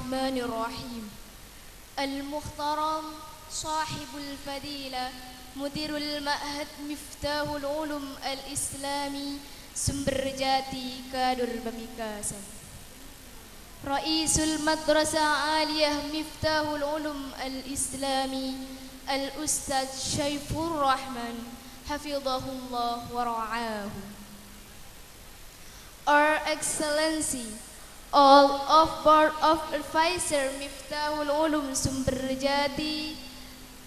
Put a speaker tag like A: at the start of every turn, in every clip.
A: Bismillahirrahmanirrahim. Al-Muhtaram Sahibul Fadilah Mudirul Ma'had Miftahul Ulum Al-Islami Sumberjati Kadur Pamekasan, Raisul Madrasah Aliyah Miftahul Ulum Al-Islami Al-Ustadz Syaifur Rahman Hafizahullah wa ra'ahu. Our Excellency, all of Board of Advisor Miftahul Ulum Sumberjati,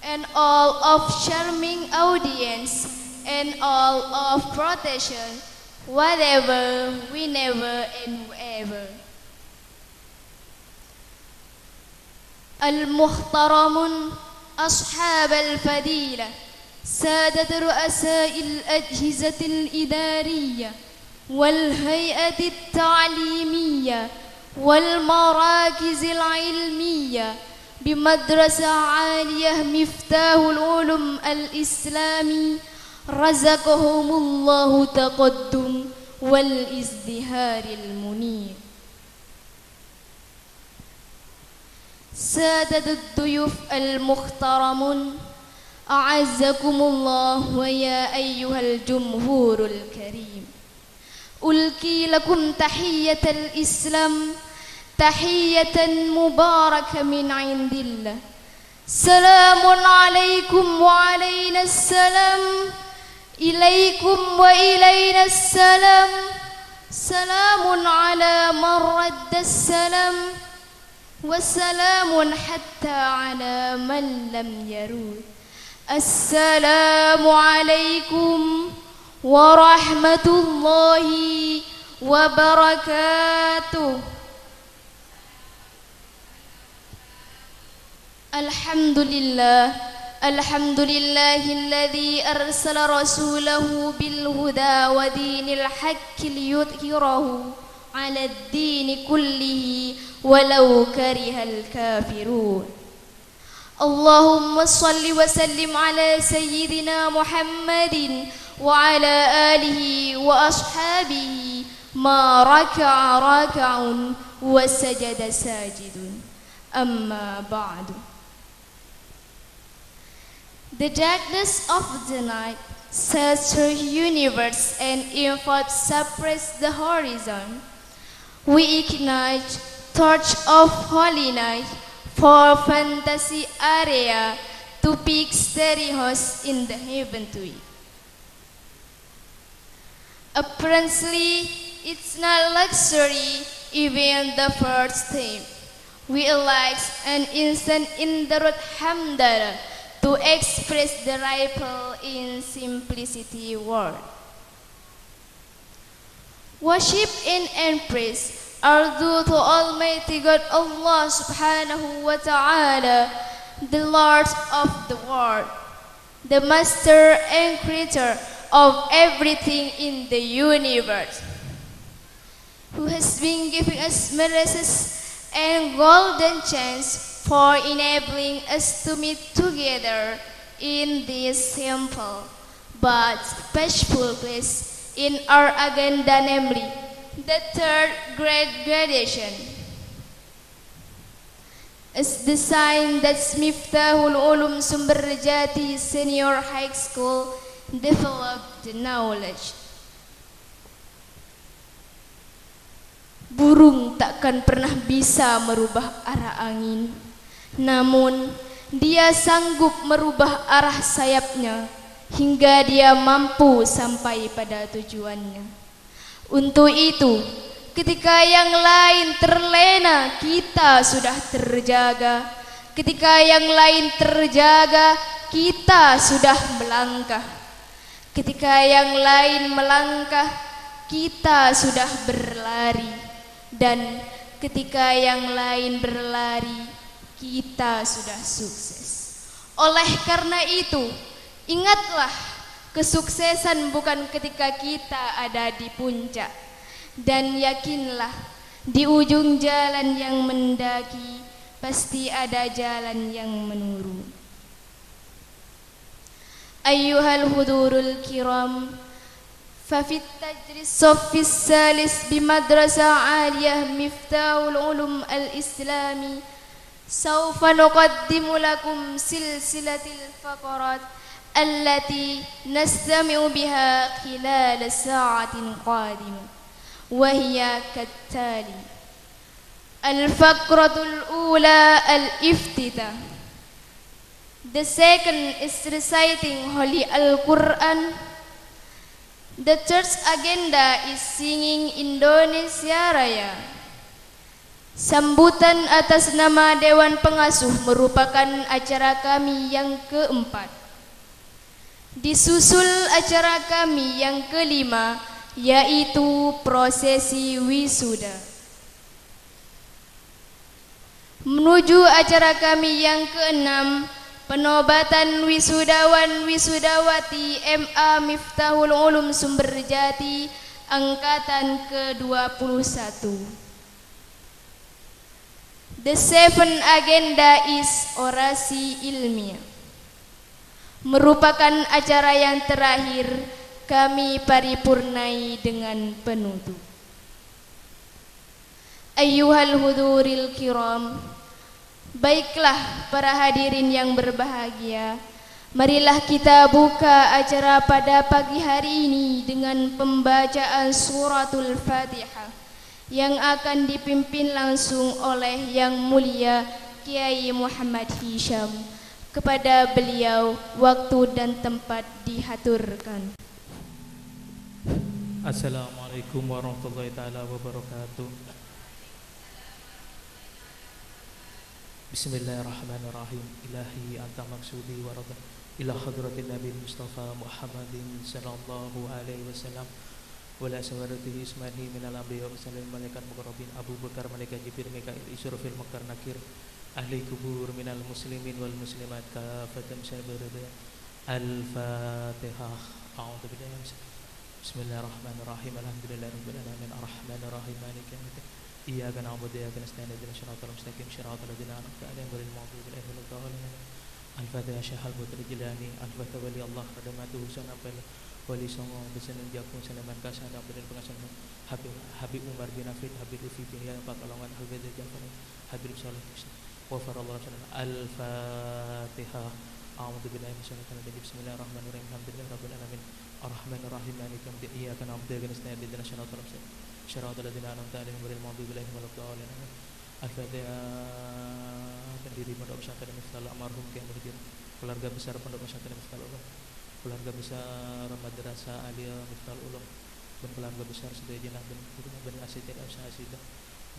A: and all of charming audience, and all of protection, whatever, whenever, and wherever. Al-Muhtaramun Ashab al-Fadilah, Sadat Ru'asai al-Ajhizat al-Idariyah wal-Hay'at al-Ta'limiyah wal-Marakiz al-Ilmiyah bimadrasah Aliyah Miftahul Ulum al-Islami, razaqahumullahu taqaddum wal-izdiharil munir. Sadatud duyuf al-muhtaramun, a'azzakumullah wa ya ayyuhal jumhurul karim. Ulki lakum tahiyyatal Islam, tahiyyatan mubarakah min indillah. Salamun alaikum wa alaina salam, ilaikum wa ilaina salam. Salamun ala man radda salam, wassalamun hatta ala man lam yarud. Assalamu alaikum warahmatullahi wabarakatuh. Alhamdulillah, alhamdulillahilladzi arsala rasulahu bil huda wa dinil haqqi liyudhhirahu 'ala ad-dini kullihi walau karihal kafirun. Allahumma salli wa sallim ala sayyidina Muhammadin wa ala alihi wa ashabihi ma raka'a raka'un wa sajada sajidun. Amma ba'du. The darkness of the night sets the universe and infant suppress the horizon. We ignite torch of holy night for fantasy area to pick starry hosts in the heaven to it. Apparently, it's not luxury, even the first time. We elect an instant in the root hamdala to express the ripple in simplicity word. Worship and praise are due to Almighty God Allah subhanahu wa ta'ala, the Lord of the world, the Master and Creator of everything in the universe, who has been giving us mercies and golden chance for enabling us to meet together in this simple but special place in our agenda, namely the third grade graduation. As the sign that Miftahul Ulum Sumberjati Senior High School developed the knowledge. Burung takkan pernah bisa merubah arah angin, namun dia sanggup merubah arah sayapnya hingga dia mampu sampai pada tujuannya. Untuk itu, ketika yang lain terlena, kita sudah terjaga. Ketika yang lain terjaga, kita sudah melangkah. Ketika yang lain melangkah, kita sudah berlari. Dan ketika yang lain berlari, kita sudah sukses. Oleh karena itu, ingatlah, kesuksesan bukan ketika kita ada di puncak. Dan yakinlah, di ujung jalan yang mendaki, pasti ada jalan yang menurun. Ayyuhal hudurul kiram, ففي الصف الثالث بمدرسة عالية مفتاح العلوم الإسلامي سوف نقدم لكم سلسلة الفقرات التي نستمع بها خلال ساعة قادمة وهي كالتالي. الفقرة الأولى الافتتاح. The second is reciting Holy Al-Quran. The third agenda is singing Indonesia Raya. Sambutan atas nama Dewan Pengasuh merupakan acara kami yang keempat. Disusul acara kami yang kelima, yaitu prosesi wisuda. Menuju acara kami yang keenam, penobatan wisudawan wisudawati MA Miftahul Ulum Sumberjati angkatan ke-21. The seventh agenda is orasi ilmiah. Merupakan acara yang terakhir, kami paripurnai dengan penutup. Ayyuhal huduril kiram, baiklah para hadirin yang berbahagia, marilah kita buka acara pada pagi hari ini dengan pembacaan suratul Fatihah yang akan dipimpin langsung oleh Yang Mulia Kiai Muhammad Hisham. Kepada beliau waktu dan tempat dihaturkan.
B: Assalamualaikum warahmatullahi taala wabarakatuh. Bismillahirrahmanirrahim. Ilahi anta maksudi wa radha ila hadratin Nabi Mustafa Muhammadin sallallahu alaihi wasallam wala sawaratihi ismani minal anbiya wa sallam malaikat muqarrabin Abu Bakar malaikat Jibril Mikail Israfil Mukhtar Nakir ahli kubur minal muslimin wal muslimat kafatan syabirada. Al-Fatihah. A'udzu billahi minasyaitonir rajim. Bismillahirrahmanirrahim. Alhamdulillahirabbil alamin arrahmanir rahim maliki yaumiddin. Iyyaka na'budu wa iyyaka nasta'in ihdinas siratal mustaqim siratal ladzina an'amta 'alaihim ghairil maghdubi 'alaihim waladdallin. Al-Fatihah. Syahal Putri Jilani Al-Fatihah wali Allah kadamatu sanapal wali songo beseneng jakung sanaman kasana bener pengasan Habib Umar bin Afid Habib Lufi bin Ya Pakalongan Habib Jafar Habib Salih Wafarallahu Al-Fatihah. A'udzu billahi minasyaitonir rajim. Bismillahirrahmanirrahim. Alhamdulillahirabbil alamin arrahmanir rahim maliki yaumiddin. Iyyaka na'budu wa iyyaka nasta'in ihdinas siratal mustaqim siratal ladzina an'amta 'alaihim ghairil maghdubi 'alaihim waladdallin. Al-Fatihah. Pendiri Pondok Pesantren Miftahul almarhum Kiai Muhyiddin, keluarga besar Pondok Pesantren Miftahul Ulum, keluarga besar Madrasah Aliyah Miftahul Ulum, dan keluarga besar Sedajinah bin Asidah Asidah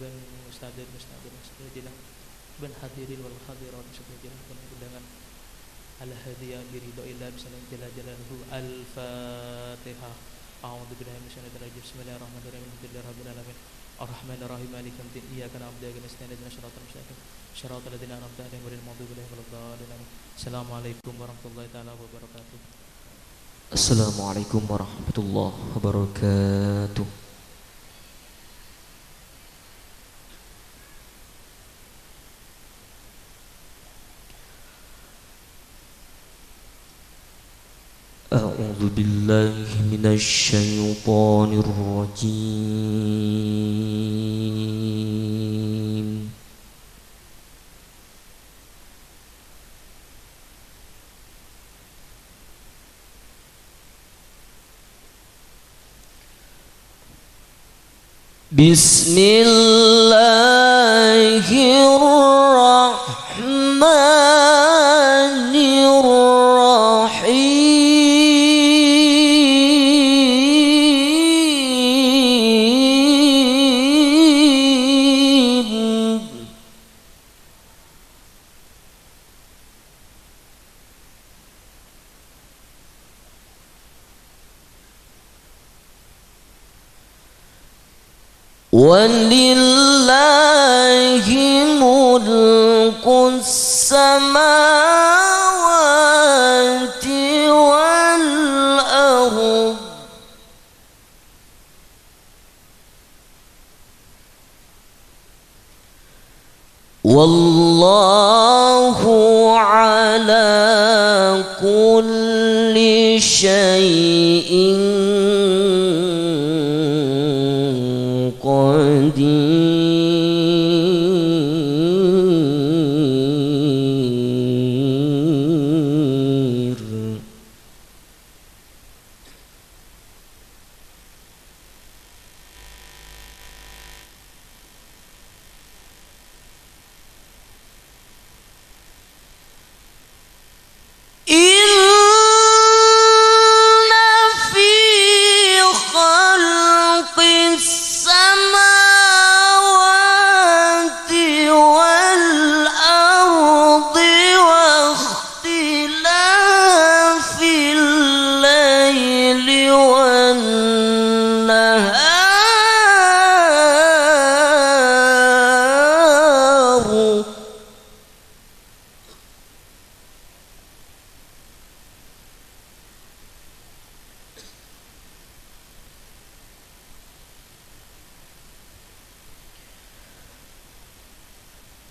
B: bin Ustadzin Sedajinah bin hadirin wal hadirat Sedajinah bin undangan al-hadiyah biridhoillah bisalam jalla jalaluhu. Al-Fatihah. A'udzu billahi minasyaitonir rajim. Bismillahirrahmanirrahim. Alhamdulillahirabbil alamin arrahmanir rahim maliki yaumiddin. Iyyaka na'budu wa iyyaka nasta'in ihdinas siratal mustaqim siratal ladzina an'amta 'alaihim ghairil maghdubi alaihim waladdallin. Assalamualaikum warahmatullahi taala wabarakatuh.
C: Assalamualaikum warahmatullahi wabarakatuh. A'udzu billahi minasy syaithanir rajim. Bismillahirrahmanirrahim. Walillahi mulkus samawati wal ardh wallahu ala kulli syai'in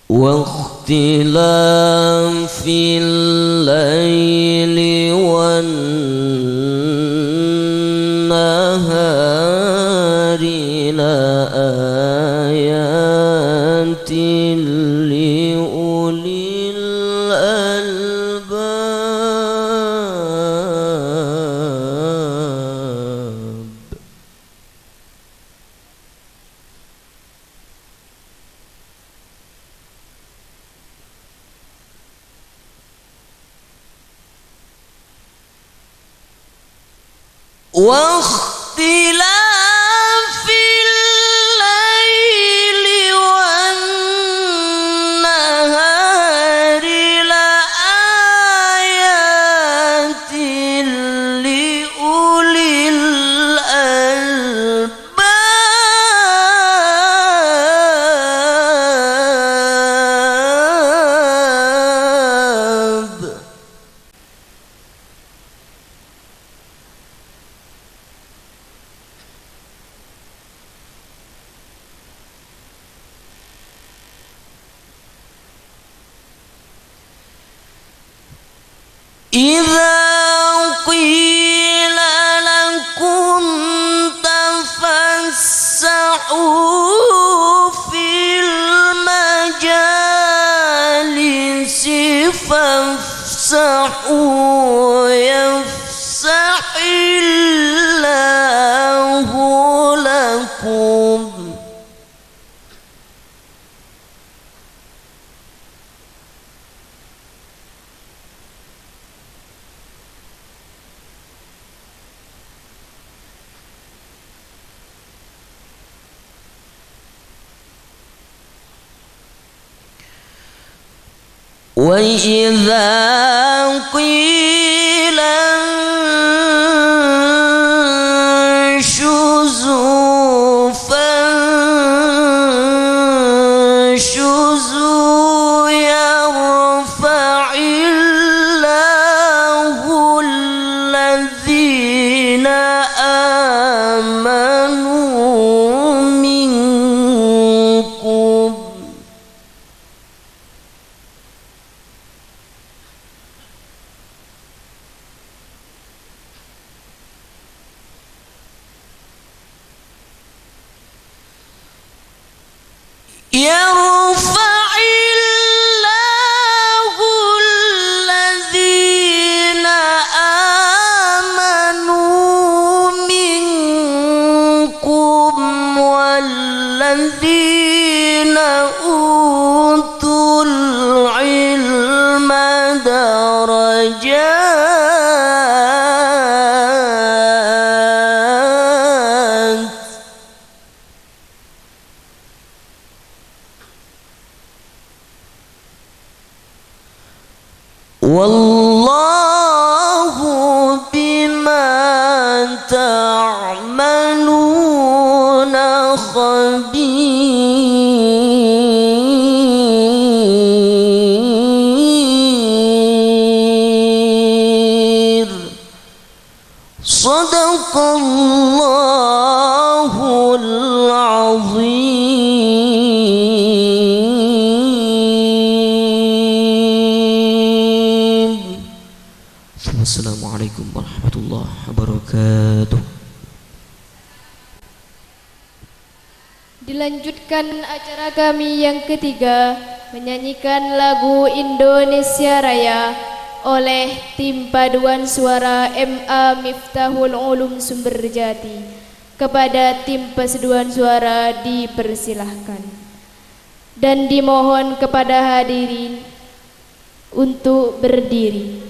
C: واختلاف الليل والنهار لآيات لأولي الألباب. واختلاف الليل والنهار لآيات لأولي الألباب. إذا قيل لكم تفسحوا في المجالس فافسحوا يفسح الله لكم. وإذا قيل انشزوا فانشزوا يرفع الله الذين آمنوا منكم يرفع الله الذين آمنوا منكم والذين أوتوا العلم درجات. والله بما تعملون خبير. صدق الله العظيم. Wassalamualaikum warahmatullahi wabarakatuh.
A: Dilanjutkan acara kami yang ketiga, menyanyikan lagu Indonesia Raya oleh tim paduan suara MA Miftahul Ulum Sumberjati. Kepada tim paduan suara dipersilahkan dan dimohon kepada hadirin untuk berdiri.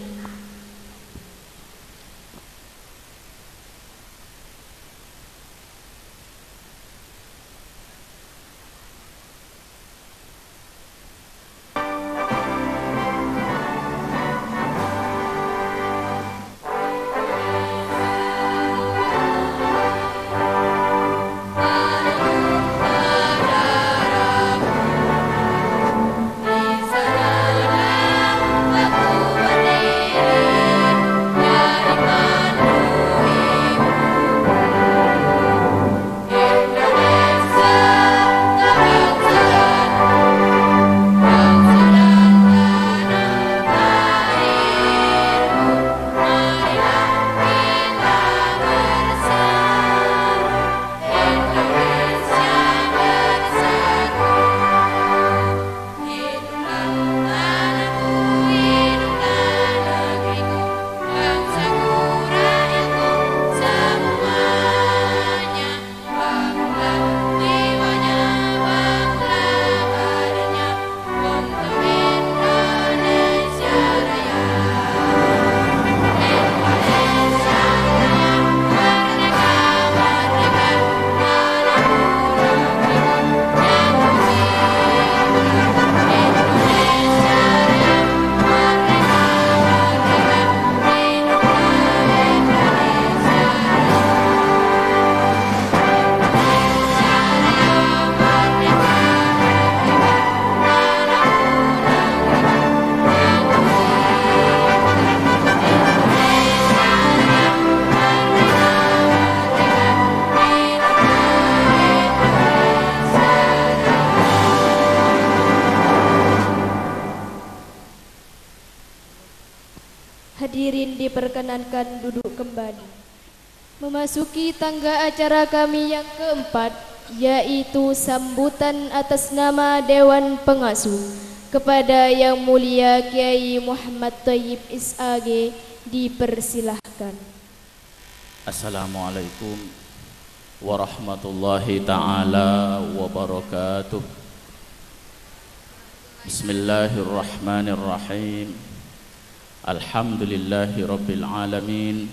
A: Di sana aku diperkenankan duduk kembali. Memasuki tangga acara kami yang keempat, yaitu sambutan atas nama Dewan Pengasuh kepada Yang Mulia Kiai Muhammad Thayyib SAG, dipersilahkan.
D: Assalamualaikum warahmatullahi ta'ala wabarakatuh. Bismillahirrahmanirrahim. Alhamdulillahi rabbil alamin.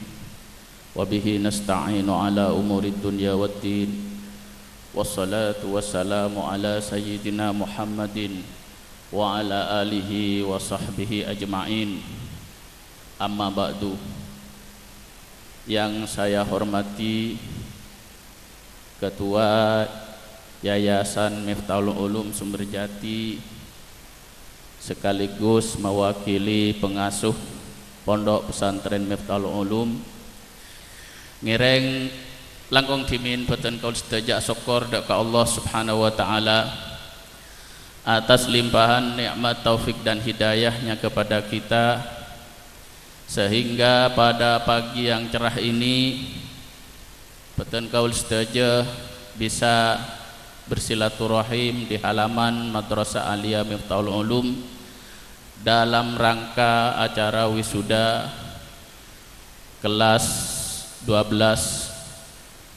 D: Wabihi nasta'inu ala umurid dunya waddin. Wassalatu wassalamu ala sayyidina Muhammadin wa ala alihi wa sahbihi ajma'in. Amma ba'du. Yang saya hormati Ketua Yayasan Miftahul Ulum Sumberjati, sekaligus mewakili pengasuh Pondok Pesantren Miftahul Ulum, ngireng langkong timin peten kaul setajak syukur dak Allah Subhanahu wa taala atas limpahan nikmat taufik dan hidayahnya kepada kita, sehingga pada pagi yang cerah ini peten kaul setajak bisa bersilaturahim di halaman Madrasah Aliyah Miftahul Ulum dalam rangka acara wisuda kelas 12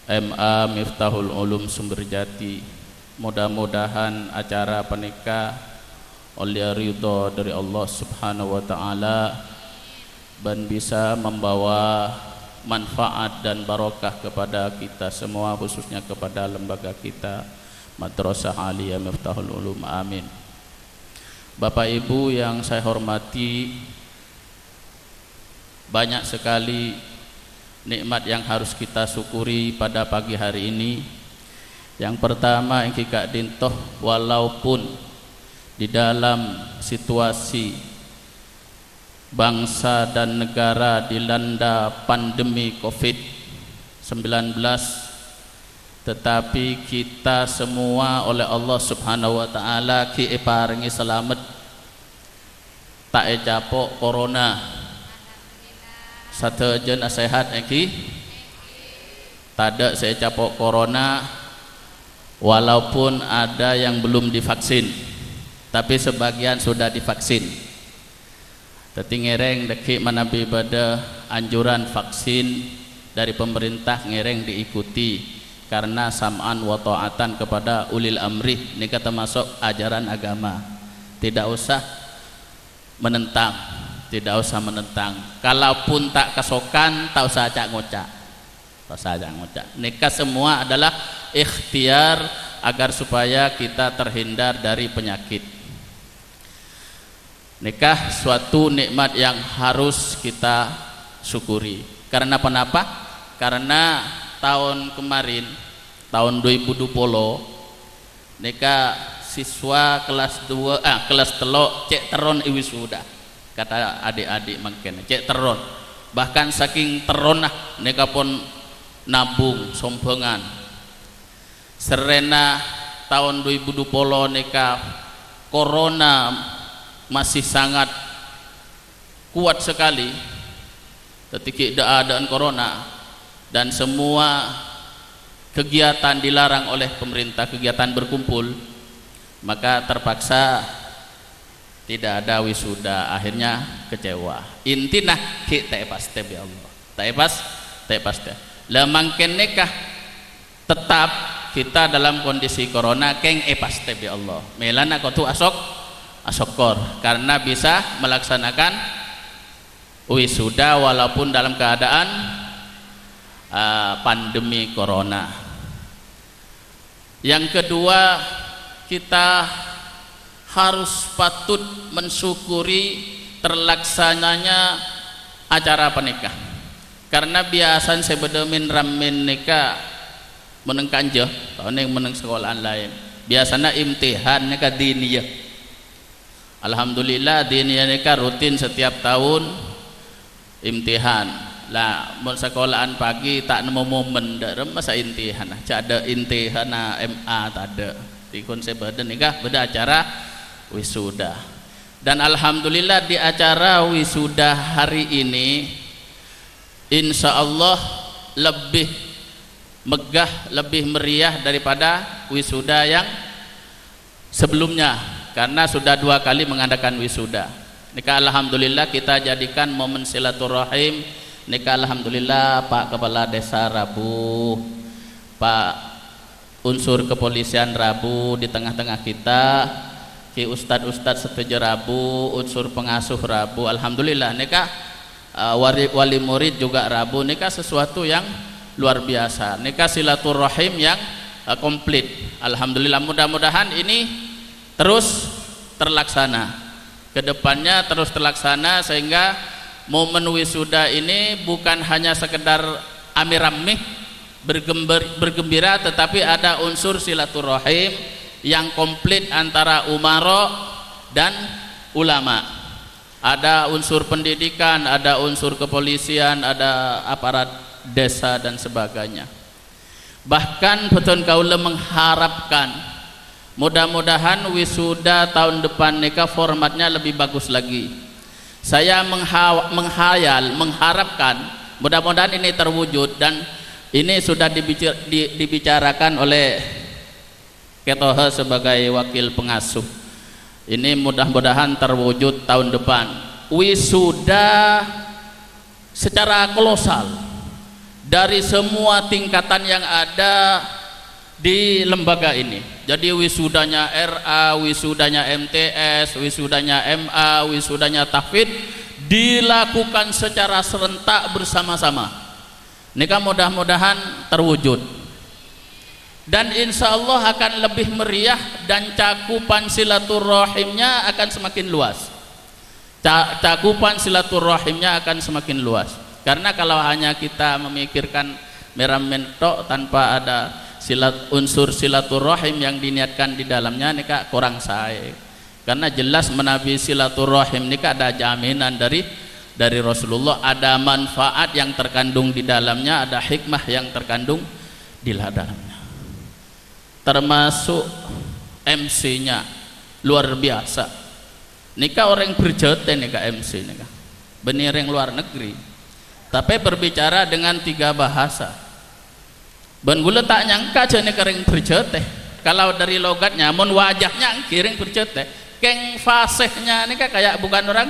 D: MA Miftahul Ulum Sumberjati. Mudah-mudahan acara penikah oleh ridho dari Allah Subhanahu wa taala dan bisa membawa manfaat dan barokah kepada kita semua, khususnya kepada lembaga kita Madrasah Aliyah Miftahul Ulum. Amin. Bapak Ibu yang saya hormati, banyak sekali nikmat yang harus kita syukuri pada pagi hari ini. Yang pertama, yang kita dintoh, walaupun di dalam situasi bangsa dan negara dilanda pandemi COVID-19, tetapi kita semua oleh Allah Subhanahu wa taala ki paringi selamat, tak capok corona, satejen sehat iki, tada saya capok corona, walaupun ada yang belum divaksin, tapi sebagian sudah divaksin. Teti ngereng deki manabi pada anjuran vaksin dari pemerintah, ngereng diikuti karena sam'an wa ta'atan kepada ulil amri. Ini kata masuk ajaran agama, tidak usah menentang, tidak usah menentang. Kalaupun tak kesokan, tak usah acak ngocak, tak usah acak ngocak. Nikah semua adalah ikhtiar agar supaya kita terhindar dari penyakit. Nikah suatu nikmat yang harus kita syukuri. Karena kenapa? Karena tahun kemarin, tahun 2020, nikah siswa kelas 2 kelas telok cek teron iwisuda, kata adik-adik mungkin cek teron, bahkan saking teron nah nikah pun nabung sompengan. Serena tahun 2020 nikah corona masih sangat kuat sekali, ketika keadaan corona dan semua kegiatan dilarang oleh pemerintah, kegiatan berkumpul, maka terpaksa tidak ada wisuda. Akhirnya kecewa. Intina kita pasti ya Allah, tak pasti lemangken nikah tetap kita dalam kondisi corona keng pasti ya Allah melana kau tu asokor karena bisa melaksanakan wisuda walaupun dalam keadaan pandemi corona. Yang kedua, kita harus patut mensyukuri terlaksananya acara pernikahan, karena biasanya sebedamin ramen nikah menengkan je tahun yang meneng sekolahan lain biasanya imtihan nikah diniyah. Alhamdulillah diniyah nikah rutin setiap tahun imtihan lah. Mun sekolahan pagi tak nemu momen dak masa imtihan ada imtihan MA tak ada tikun sebeda nikah beda acara wisuda. Dan alhamdulillah di acara wisuda hari ini insya Allah lebih megah, lebih meriah daripada wisuda yang sebelumnya, karena sudah 2 kali mengadakan wisuda. Nika alhamdulillah kita jadikan momen silaturahim. Nika alhamdulillah Pak Kepala Desa Rabu, Pak unsur kepolisian Rabu di tengah-tengah kita, Ki Ustadz setuju Rabu, unsur pengasuh Rabu. Alhamdulillah nika wali murid juga Rabu. Nika sesuatu yang luar biasa. Nika silaturahim yang komplit. Alhamdulillah, mudah-mudahan ini terus terlaksana, kedepannya terus terlaksana, sehingga momen wisuda ini bukan hanya sekedar amiramih bergembira, tetapi ada unsur silaturahim yang komplit antara umaro dan ulama. Ada unsur pendidikan, ada unsur kepolisian, ada aparat desa dan sebagainya. Bahkan Petun Kaula mengharapkan mudah-mudahan wisuda tahun depan nika formatnya lebih bagus lagi. Saya mengharapkan mudah-mudahan ini terwujud, dan ini sudah dibicarakan oleh Ketohe sebagai wakil pengasuh. Ini mudah-mudahan terwujud tahun depan. Wisuda secara kolosal dari semua tingkatan yang ada di lembaga ini. Jadi wisudanya RA, wisudanya MTS, wisudanya MA, wisudanya tahfidz dilakukan secara serentak bersama-sama. Nika mudah-mudahan terwujud, dan insya Allah akan lebih meriah, dan cakupan silaturahimnya akan semakin luas. Cakupan silaturahimnya akan semakin luas. Karena kalau hanya kita memikirkan meramentok tanpa ada unsur silaturahim yang diniatkan di dalamnya, nika kurang saya. Karena jelas menabi silaturahim nika ada jaminan dari Rasulullah, ada manfaat yang terkandung di dalamnya, ada hikmah yang terkandung di dalamnya. Termasuk MC-nya luar biasa. Nika orang berjete nika MC nika. Bener yang luar negeri. Tapi berbicara dengan 3 bahasa. Ben gula tak nyangka jane kering berjete. Kalau dari logatnya, mun wajahnya kiring berjete. Keng fasihnya ini kayak bukan orang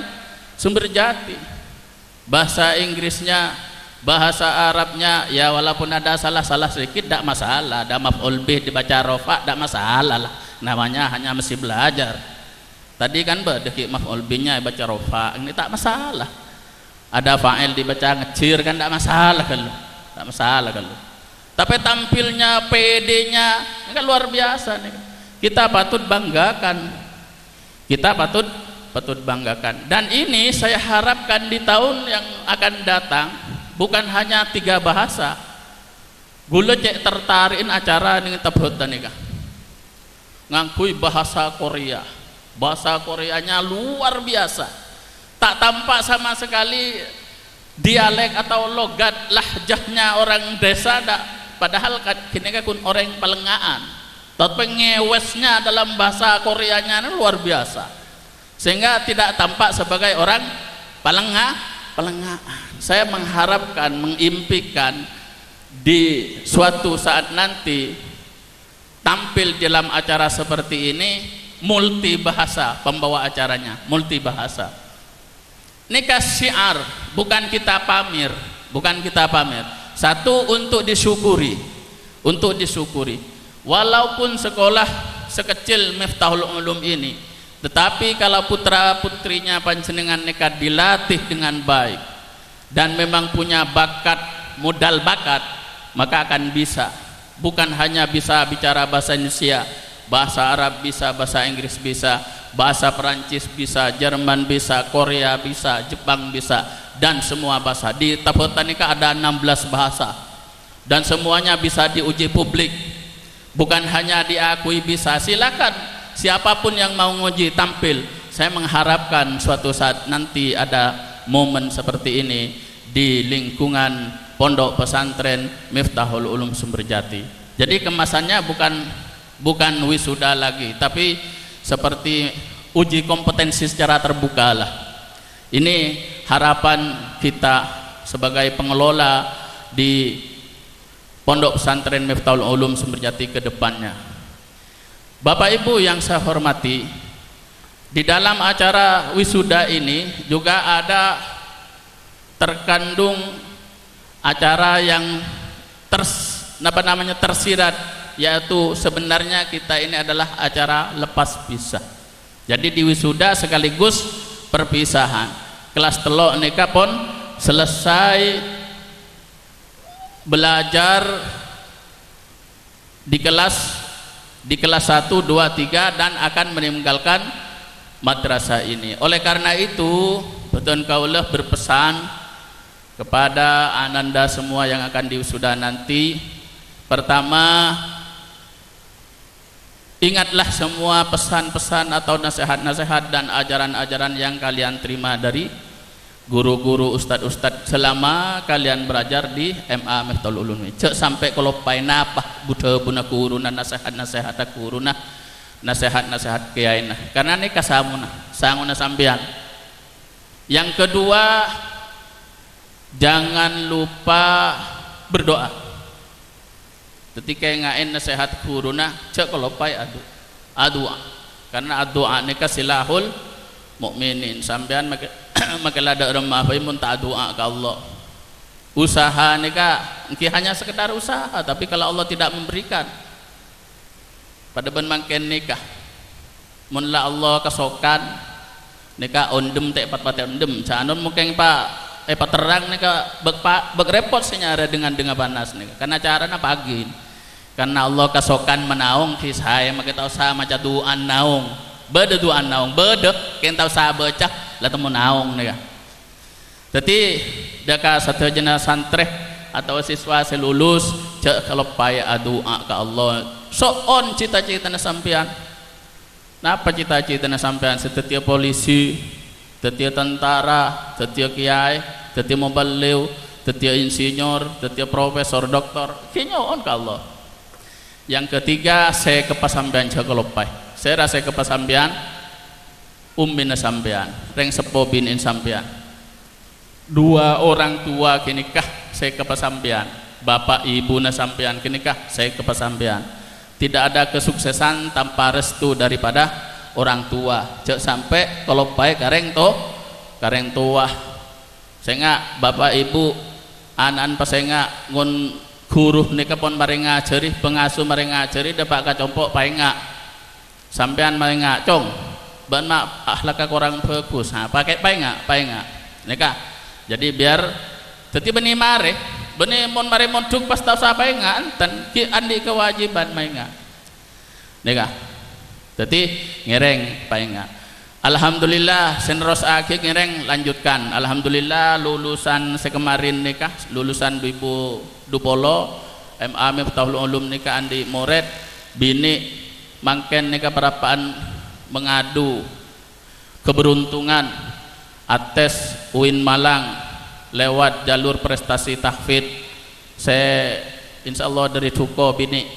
D: Sumber Jati. Bahasa Inggrisnya, bahasa Arabnya ya walaupun ada salah-salah sedikit tidak masalah. Ada maf'ul bih dibaca rofa tidak masalah lah. Namanya hanya mesti belajar. Tadi kan bedeki maf'ul bihnya baca rofa, ini tak masalah. Ada fa'il dibaca ngecir kan tidak masalah kalau, tidak masalah kalau. Tapi tampilnya, PD-nya ini kan luar biasa nih. Kita patut banggakan. Kita patut banggakan. Dan ini saya harapkan di tahun yang akan datang bukan hanya 3 bahasa. Gula cek tertarikin acara ini tebutan nih. Ngangkui bahasa Korea. Bahasa Koreanya luar biasa. Tak tampak sama sekali dialek atau logat lahjahnya orang desa dak, padahal kini kan orang Palengaan, tapi ngewesnya dalam bahasa Koreanya luar biasa, sehingga tidak tampak sebagai orang Palengaan. Saya mengharapkan, mengimpikan di suatu saat nanti tampil dalam acara seperti ini multi bahasa, pembawa acaranya multi bahasa. Nikah syiar, bukan kita pamer, bukan kita pamer. Satu, untuk disyukuri, walaupun sekolah sekecil Miftahul Ulum ini, tetapi kalau putra putrinya panjenengan nikah dilatih dengan baik dan memang punya bakat, modal bakat, maka akan bisa. Bukan hanya bisa bicara bahasa Indonesia, bahasa Arab bisa, bahasa Inggris bisa, bahasa Perancis bisa, Jerman bisa, Korea bisa, Jepang bisa, dan semua bahasa. Di Tabotanika ada 16 bahasa dan semuanya bisa diuji publik, bukan hanya diakui bisa. Silakan siapapun yang mau nguji tampil. Saya mengharapkan suatu saat nanti ada momen seperti ini di lingkungan pondok pesantren Miftahul Ulum Sumber Jati. Jadi kemasannya bukan wisuda lagi, tapi seperti uji kompetensi secara terbuka lah. Ini harapan kita sebagai pengelola di Pondok Pesantren Miftahul Ulum Sumberjati ke depannya. Bapak Ibu yang saya hormati, di dalam acara wisuda ini juga ada terkandung acara yang tersirat, yaitu sebenarnya kita ini adalah acara lepas pisah. Jadi di wisuda sekaligus perpisahan. Kelas telok nikah pun selesai belajar di kelas 1, 2, 3 dan akan meninggalkan madrasah ini. Oleh karena itu, Betul Kaulah berpesan kepada ananda semua yang akan diwisuda nanti. Pertama, ingatlah semua pesan-pesan atau nasihat-nasihat dan ajaran-ajaran yang kalian terima dari guru-guru, ustadz-ustadz selama kalian belajar di MA Miftahul Ulum. Cek sampai kalau paina apa buta buna kuruna nasihat-nasihat kuruna nasihat-nasihat kiaina. Karena ini kasamuna sanguna sampean. Yang kedua, jangan lupa berdoa. Ketika ngain nasihat kuruna cek kalau pai adu. Karena doa ini silahul mukminin. Sampean makelada remah pai mun tak doa ke Allah. Usaha nikah hanya sekedar usaha, tapi kalau Allah tidak memberikan pada ben mangken nikah mun la Allah kasokan nikah ondem tek pat ondem canon mungkin pak terang nikah beg repot senyara dengan panas nikah karena caranya pagi karena Allah kasokan menaung kisah maka tahu sa maca duan naung beda duan naung beda ken tahu sa baca lah temu naung nikah. Jadi deka satu jenis santri atau siswa selulus cek kalau payah doa ke Allah soon cita-cita sampean. Napa cita-cita sampean? Setiap polisi, setiap tentara, setiap kiai, setiap mubaliw, setiap insinyur, setiap profesor, doktor, kinyoon ke Allah. Yang ketiga, saya kepasampean cek kalau payah. Saya rasa kepasampean ummina sampean, reng sepo binin sampean. Dua orang tua kinikah saya kepasampean, bapak ibu na sampean kinikah saya kepasampean. Tidak ada kesuksesan tanpa restu daripada orang tua. Cek sampai kalau baik kareng tua. Sehingga bapak ibu anan pasenga ngun guru nika pon mari ngajari pengasuh mari ngajari dapat kacompok paenga. Sampean mari ngacong ban mak akhlak kurang bagus. Nah, pakai paenga. Nika jadi biar teti beni mare beni mon mare mon duk pas tau sapa enggak enten ki andi kewajiban mainga nika teti ngereng paenga. Alhamdulillah senros akhir ngereng lanjutkan. Alhamdulillah lulusan sekemarin nikah lulusan 2020 MA Miftahul Ulum nikah andi moret bini mangken nikah perapaan mengadu keberuntungan ates UIN Malang lewat jalur prestasi tahfidz. Saya insya Allah dari Tuko bini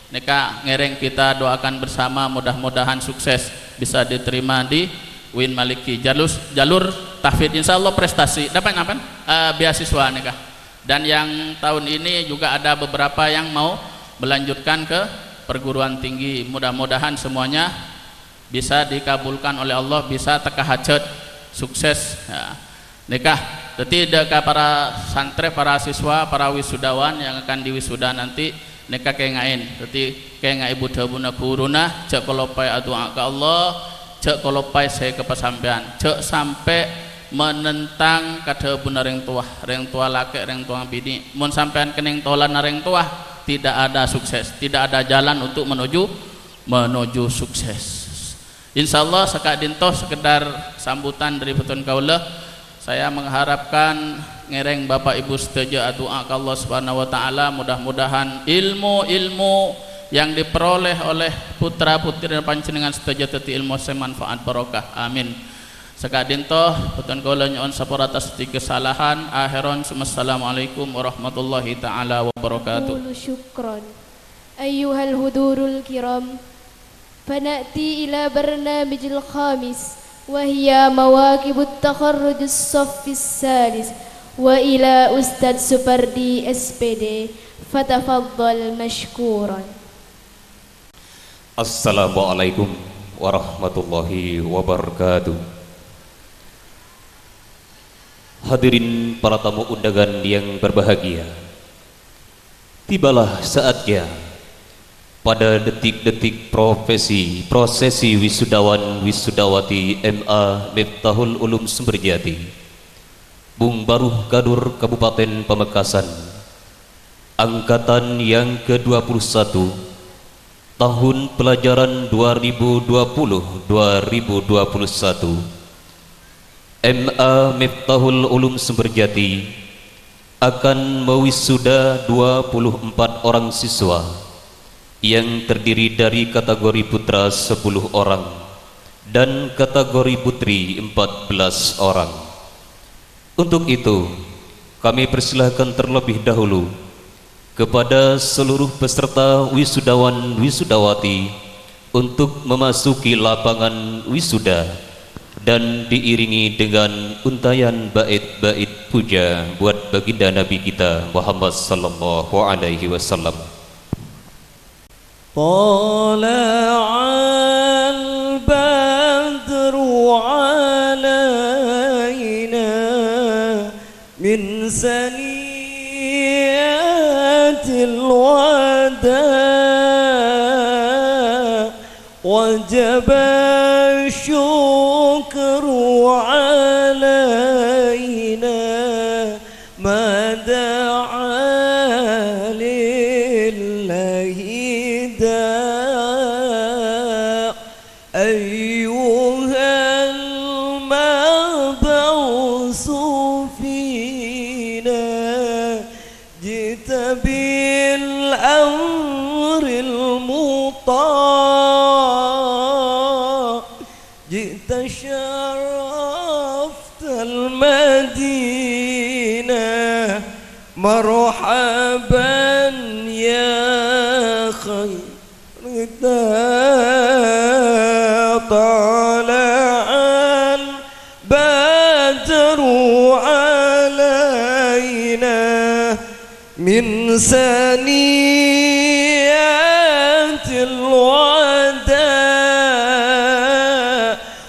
D: neka ngereng kita doakan bersama mudah-mudahan sukses bisa diterima di UIN Maliki jalur tahfidz insya Allah prestasi dapat ngapain beasiswa neka. Dan yang tahun ini juga ada beberapa yang mau melanjutkan ke perguruan tinggi, mudah-mudahan semuanya bisa dikabulkan oleh Allah, bisa teka hajat sukses ya. Nikah jadi para santri, para siswa, para wisudawan yang akan diwisuda nanti nikah kengain jadi kengai buddha buna kuruna cek kolopai doa ke Allah cek kolopai saya kepasampean cek sampai menentang kata buna reng tua laki reng tua bini mun sampean kening tolan reng tua tidak ada sukses, tidak ada jalan untuk menuju sukses. Insyaallah sekak dintoh sekedar sambutan dari Betul Kaulah. Saya mengharapkan ngereng Bapak Ibu setuju doa ke Allah Subhanahu wa taala, mudah-mudahan ilmu-ilmu yang diperoleh oleh putra-putri dan panjenengan setuju teti ilmu semanfaat barokah. Amin. Sekak dintoh Betul Kaulah nyon sapura atas kesalahan akhiron. Assalamualaikum warahmatullahi taala wabarakatuh.
A: Syukran. Ayyuhal hudurul kiram. فنأتي إلى برنامج الخامس وهي مواكب التخرج الصف الثالث wa ila Ustadz Supardi SPD. Fatafadhal mashkuran.
E: Assalamualaikum warahmatullahi wabarakatuh. Hadirin para tamu undangan yang berbahagia, tibalah saatnya pada detik-detik prosesi wisudawan wisudawati MA Miftahul Ulum Sumberjati, Bung Baruh Gadur Kabupaten Pamekasan, angkatan yang ke-21, tahun pelajaran 2020-2021, MA Miftahul Ulum Sumberjati akan mewisuda 24 orang siswa yang terdiri dari kategori putra 10 orang dan kategori putri 14 orang. Untuk itu, kami persilahkan terlebih dahulu kepada seluruh peserta wisudawan wisudawati untuk memasuki lapangan wisuda dan diiringi dengan untayan bait-bait puja buat baginda Nabi kita Muhammad sallallahu alaihi wasallam.
C: Tala'al badru alaina min saniyatil wada wajaba syukru alaina ma da'a lillahi da' ayyuhal mab'usu fina jita bil amril muta' jita syaraftal madinah marhaban ya khairita tala'al badru alaina min saniyatil wada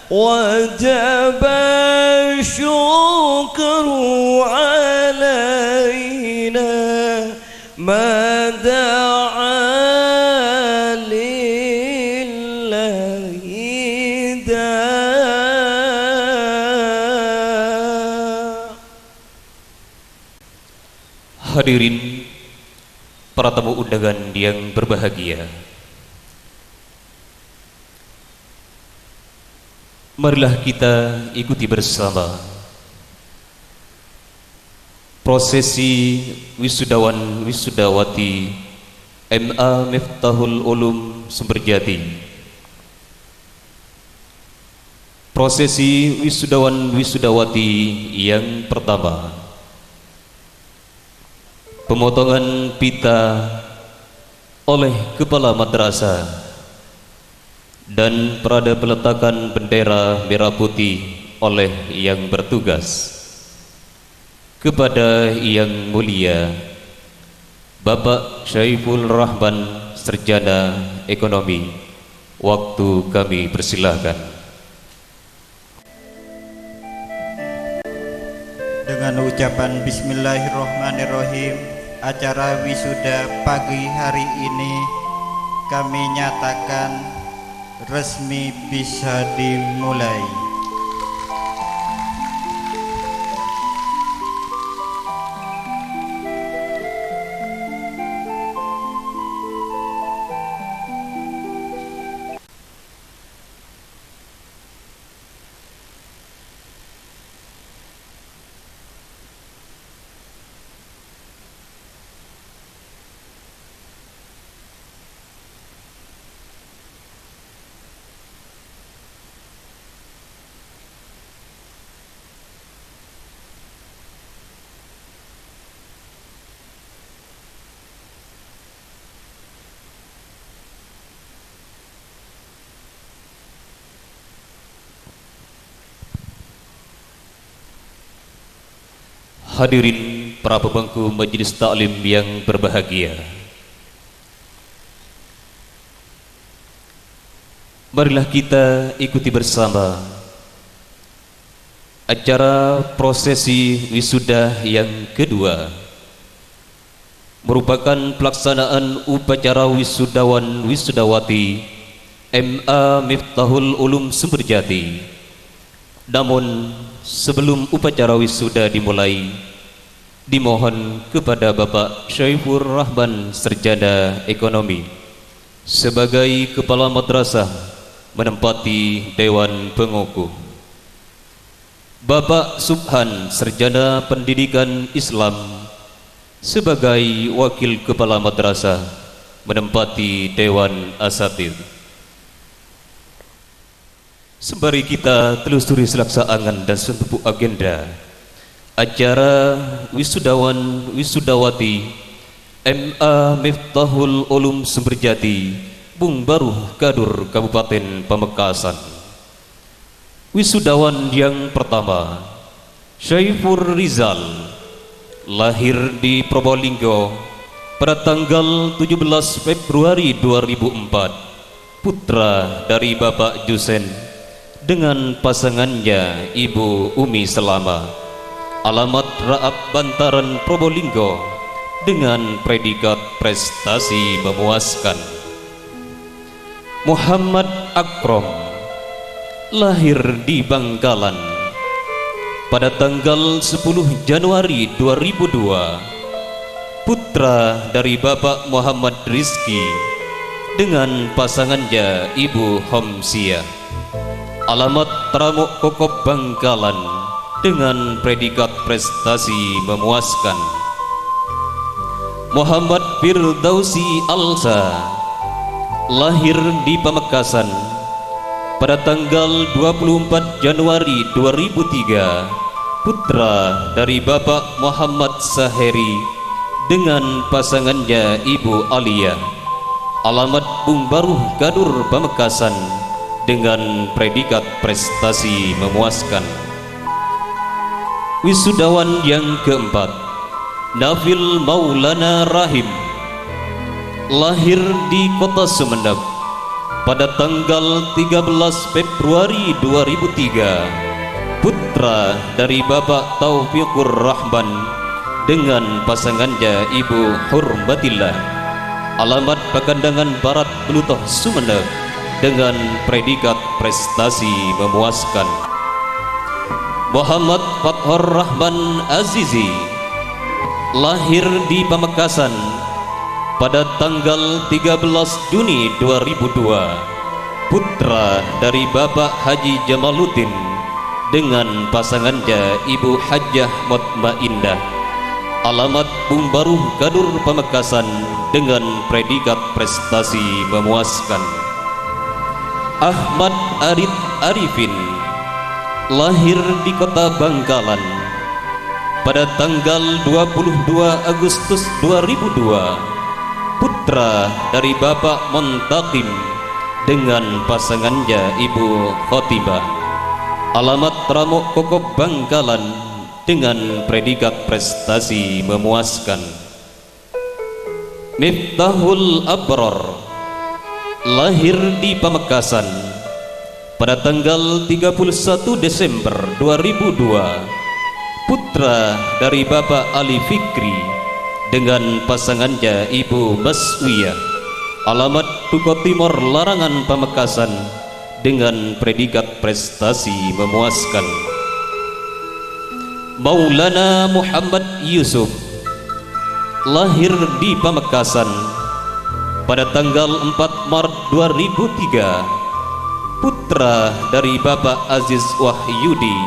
C: wajaba syukru alaina ma da'a lillahi da'.
E: Hadirin para tamu undangan yang berbahagia, marilah kita ikuti bersama prosesi wisudawan wisudawati MA Miftahul Ulum Sumberjati. Prosesi wisudawan wisudawati yang pertama, pemotongan pita oleh kepala madrasah dan pada peletakan bendera merah putih oleh yang bertugas. Kepada yang mulia Bapak Syaiful Rahman, Sarjana Ekonomi, waktu kami persilahkan.
F: Dengan ucapan Bismillahirrahmanirrahim, acara wisuda pagi hari ini kami nyatakan resmi bisa dimulai.
E: Hadirin para pemangku majelis taklim yang berbahagia, marilah kita ikuti bersama acara prosesi wisuda yang kedua, merupakan pelaksanaan upacara wisudawan wisudawati MA Miftahul Ulum Sumberjati. Namun sebelum upacara wisuda dimulai, dimohon kepada Bapak Syaifur Rahman Sarjana Ekonomi sebagai Kepala Madrasah menempati Dewan Pengukuh, Bapak Subhan Sarjana Pendidikan Islam sebagai Wakil Kepala Madrasah menempati Dewan Asatidz. Sembari kita telusuri selaksa angan dan sentuh agenda acara wisudawan wisudawati MA Miftahul Ulum Sumberjati Bung Baruh Gadur Kabupaten Pamekasan. Wisudawan yang pertama, Syaifur Rizal, lahir di Probolinggo pada tanggal 17 Februari 2004, putra dari Bapak Jusen dengan pasangannya Ibu Umi Selama, alamat Raab Bantaran Probolinggo, dengan predikat prestasi memuaskan. Muhammad Akrom, lahir di Bangkalan pada tanggal 10 Januari 2002, putra dari Bapak Muhammad Rizki dengan pasangannya Ibu Homsiah, alamat Tramuk Kokop Bangkalan, dengan predikat prestasi memuaskan. Muhammad Firdausi Alsa, lahir di Pamekasan pada tanggal 24 Januari 2003, putra dari Bapak Muhammad Saheri dengan pasangannya Ibu Alia, alamat Bung Baruh Gadur Pamekasan, dengan predikat prestasi memuaskan. Wisudawan yang keempat, Nafil Maulana Rahim, lahir di Kota Sumeneb pada tanggal 13 Februari 2003, putra dari Bapak Taufikur Rahman dengan pasangannya Ibu Hurmatillah, alamat Pakandangan Barat Belutoh Sumeneb, dengan predikat prestasi memuaskan. Muhammad Fathur Rahman Azizi, lahir di Pamekasan pada tanggal 13 Juni 2002, putra dari Bapak Haji Jamaluddin dengan pasangannya Ibu Hajjah Mutmainnah, alamat Bung Baruh Gadur Pamekasan, dengan predikat prestasi memuaskan. Ahmad Arid Arifin, lahir di Kota Bangkalan pada tanggal 22 Agustus 2002, putra dari Bapak Montakim dengan pasangannya Ibu Khotimah, alamat Tramuk Kokop Bangkalan, dengan predikat prestasi memuaskan. Miftahul Abrar, lahir di Pamekasan pada tanggal 31 Desember 2002, putra dari Bapak Ali Fikri dengan pasangannya Ibu Baswiyah, alamat Duko Timur Larangan Pamekasan, dengan predikat prestasi memuaskan. Maulana Muhammad Yusuf, lahir di Pamekasan pada tanggal 4 Maret 2003, putra dari Bapak Aziz Wahyudi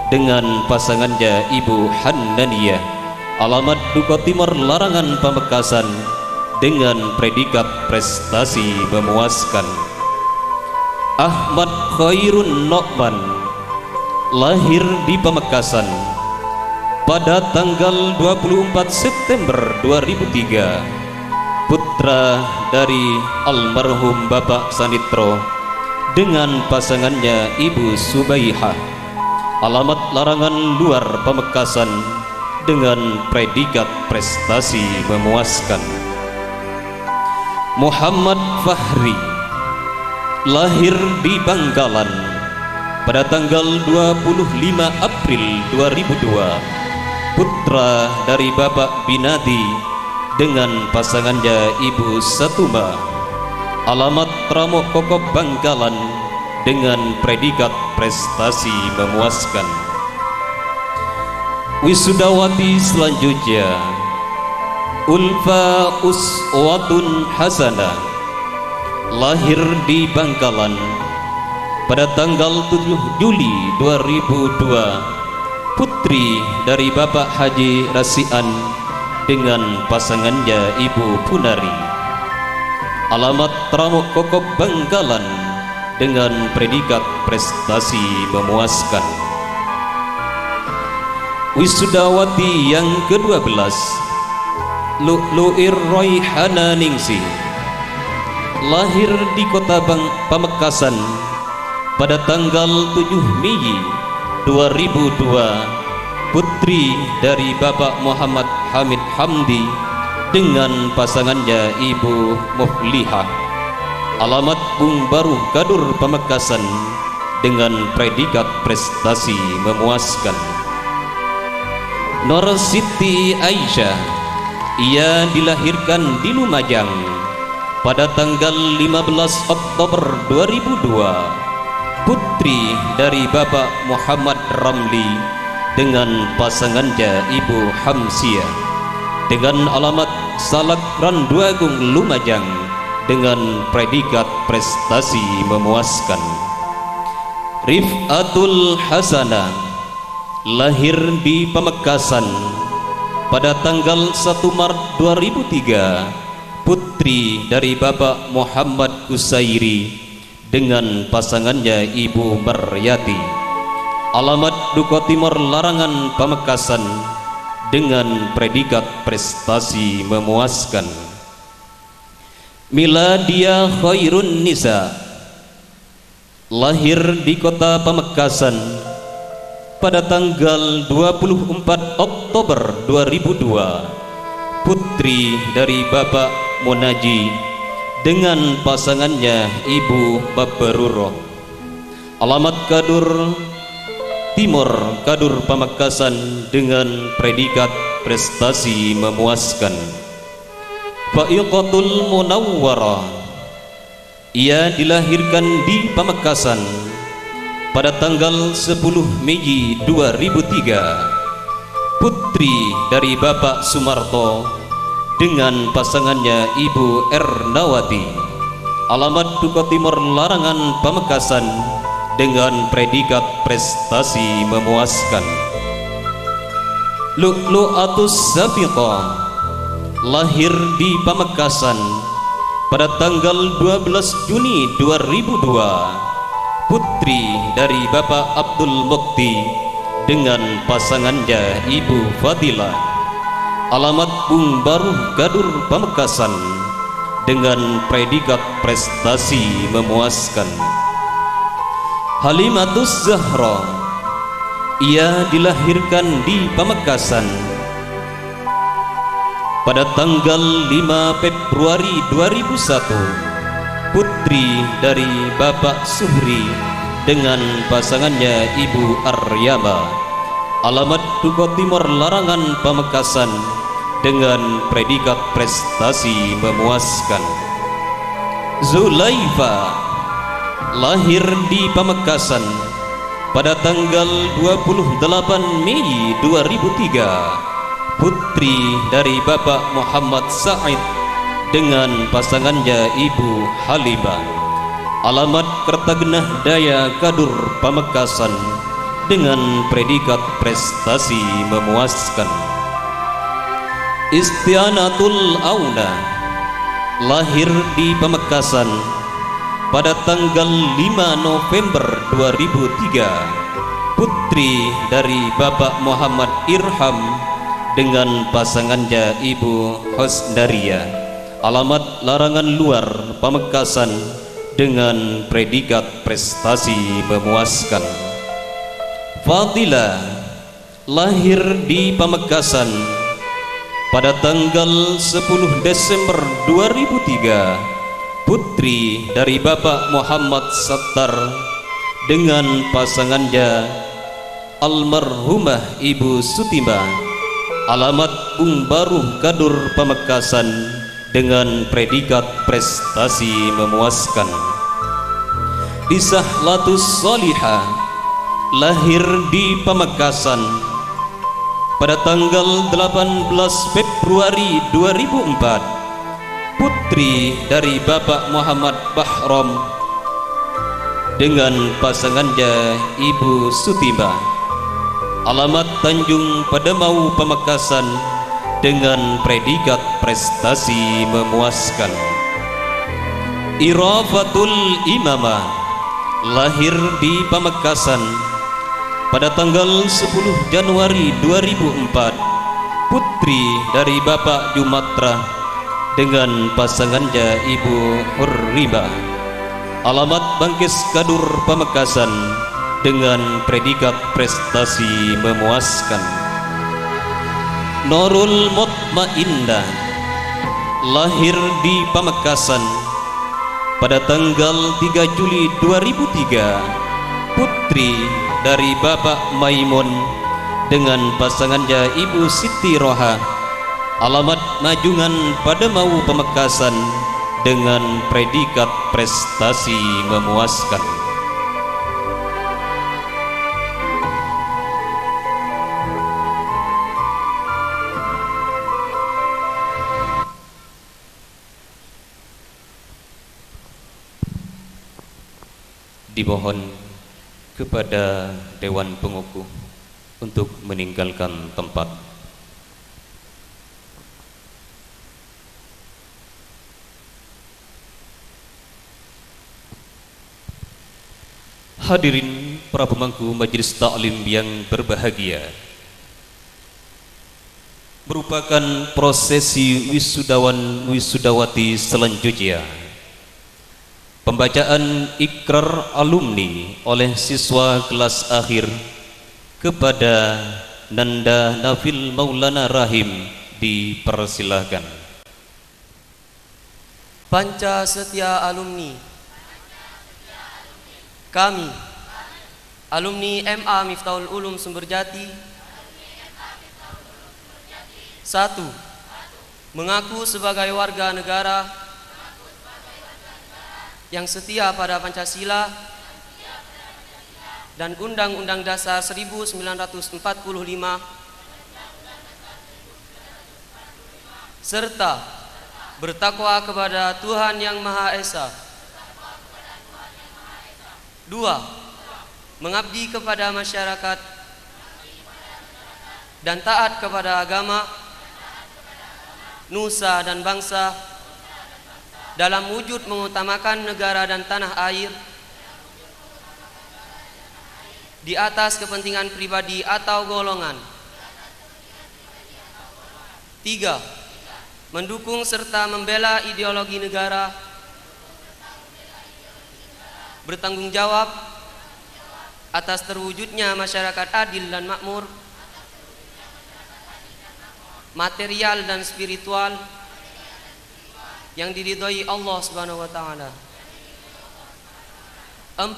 E: dengan pasangannya Ibu Hannaniyah, alamat Duko Timur Larangan Pamekasan, dengan predikat prestasi memuaskan. Ahmad Khairun Nokman, lahir di Pamekasan pada tanggal 24 September 2003, putra dari almarhum Bapak Sanitro dengan pasangannya Ibu Subaihah, alamat Larangan Luar Pamekasan, dengan predikat prestasi memuaskan. Muhammad Fahri lahir di Bangkalan pada tanggal 25 April 2002, putra dari Bapak Binadi dengan pasangannya Ibu Satuma. Alamat Pramuk Kokop Bangkalan dengan predikat prestasi memuaskan. Wisudawati selanjutnya Ulfa Uswatun Hasanah lahir di Bangkalan pada tanggal 7 Juli 2002, putri dari Bapak Haji Rasian dengan pasangannya Ibu Punari. Alamat Pramuk Kokop Bangkalan dengan predikat prestasi memuaskan. Wisudawati yang ke-12 Lu'lu'ir Royhana Ningsih lahir di kota Pamekasan pada tanggal 7 Mei 2002, putri dari Bapak Muhammad Hamid Hamdi dengan pasangannya Ibu Muflihah. Alamat Bung Baruh Kadur Pamekasan dengan predikat prestasi memuaskan. Nur Siti Aisyah, ia dilahirkan di Lumajang pada tanggal 15 Oktober 2002, putri dari Bapak Muhammad Ramli dengan pasangannya Ibu Hamsiah, dengan alamat Salak Randuagung Lumajang dengan predikat prestasi memuaskan. Rifatul Hasanah lahir di Pamekasan pada tanggal 1 Maret 2003, putri dari Bapak Muhammad Kusairi dengan pasangannya Ibu Maryati. Alamat Duko Timur Larangan Pamekasan dengan predikat prestasi memuaskan. Miladia Khairun Nisa lahir di kota Pamekasan pada tanggal 24 Oktober 2002, putri dari Bapak Munaji dengan pasangannya Ibu Baperuroh. Alamat Kadur Timur Kadur Pamekasan dengan predikat prestasi memuaskan. Faiqatul Munawwarah, ia dilahirkan di Pamekasan pada tanggal 10 Mei 2003, putri dari Bapak Sumarto dengan pasangannya Ibu Ernawati. Alamat Duko Timur Larangan Pamekasan dengan predikat prestasi memuaskan. Lu'lu'atus Safiqah lahir di Pamekasan pada tanggal 12 Juni 2002, putri dari Bapak Abdul Mukti dengan pasangannya Ibu Fadilah. Alamat Bung Baruh Gadur Pamekasan dengan predikat prestasi memuaskan. Halimatus Zahra, ia dilahirkan di Pamekasan pada tanggal 5 Februari 2001, putri dari Bapak Suhri dengan pasangannya Ibu Aryama. Alamat Duko Timur Larangan Pamekasan dengan predikat prestasi memuaskan. Zulaifa lahir di Pamekasan pada tanggal 28 Mei 2003, putri dari Bapak Muhammad Said dengan pasangannya Ibu Halimah. Alamat Kertagenah Daya Kadur Pamekasan dengan predikat prestasi memuaskan. Istianatul Auna lahir di Pamekasan pada tanggal 5 November 2003, putri dari Bapak Muhammad Irham dengan pasangannya Ibu Hosdaria. Alamat Larangan Luar Pamekasan dengan predikat prestasi memuaskan. Fadilah lahir di Pamekasan pada tanggal 10 Desember 2003, putri dari Bapak Muhammad Sattar dengan pasangannya almarhumah Ibu Sutimah, alamat Bung Baruh Kadur Pamekasan, dengan predikat prestasi memuaskan. Disahlatus Salihah lahir di Pamekasan pada tanggal 18 Februari 2004, putri dari Bapak Muhammad Bahrom dengan pasangannya Ibu Sutimah, alamat Tanjung Pademau Pamekasan, dengan predikat prestasi memuaskan. Irafatul Imamah lahir di Pamekasan pada tanggal 10 Januari 2004, putri dari Bapak Jumatra dengan pasangannya Ibu Hurribah, alamat Bangkes Kadur Pamekasan, dengan predikat prestasi memuaskan. Nurul Mutmainnah lahir di Pamekasan pada tanggal 3 Juli 2003, putri dari Bapak Maimun dengan pasangannya Ibu Siti Roha, alamat Majungan Pademau Pamekasan, dengan predikat prestasi memuaskan. Dimohon kepada Dewan Pengukuh untuk meninggalkan tempat. Hadirin para pemangku majelis taklim yang berbahagia, merupakan prosesi wisudawan wisudawati selanjutnya. Pembacaan ikrar alumni oleh siswa kelas akhir kepada Nanda Nafil Maulana Rahim dipersilahkan.
G: Panca Setia Alumni, kami alumni MA Miftahul Ulum Sumberjati, 1. Mengaku sebagai warga negara yang setia pada Pancasila dan Undang-Undang Dasar 1945, serta bertakwa kepada Tuhan Yang Maha Esa. 2. Mengabdi kepada masyarakat dan taat kepada agama, nusa dan bangsa, dalam wujud mengutamakan negara dan tanah air di atas kepentingan pribadi atau golongan. 3. Mendukung serta membela ideologi negara, bertanggung jawab atas terwujudnya masyarakat adil dan makmur, material dan spiritual, yang diridhoi Allah Subhanahu wa taala. 4.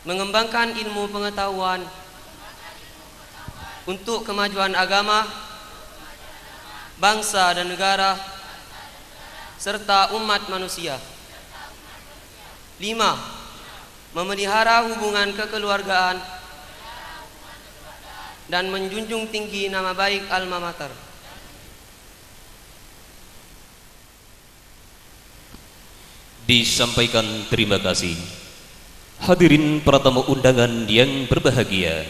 G: Mengembangkan ilmu pengetahuan untuk kemajuan agama, bangsa dan negara serta umat manusia. 5. Memelihara hubungan kekeluargaan dan menjunjung tinggi nama baik alma mater.
E: Disampaikan terima kasih. Hadirin para tamu undangan yang berbahagia,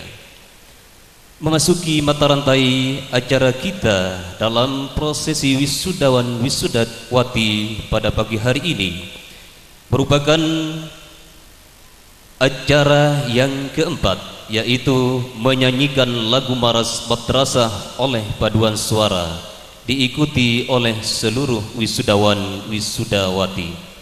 E: memasuki mata rantai acara kita dalam prosesi wisudawan wisudawati pada pagi hari ini merupakan acara yang keempat, yaitu menyanyikan lagu Maras Madrasah oleh paduan suara, diikuti oleh seluruh wisudawan wisudawati.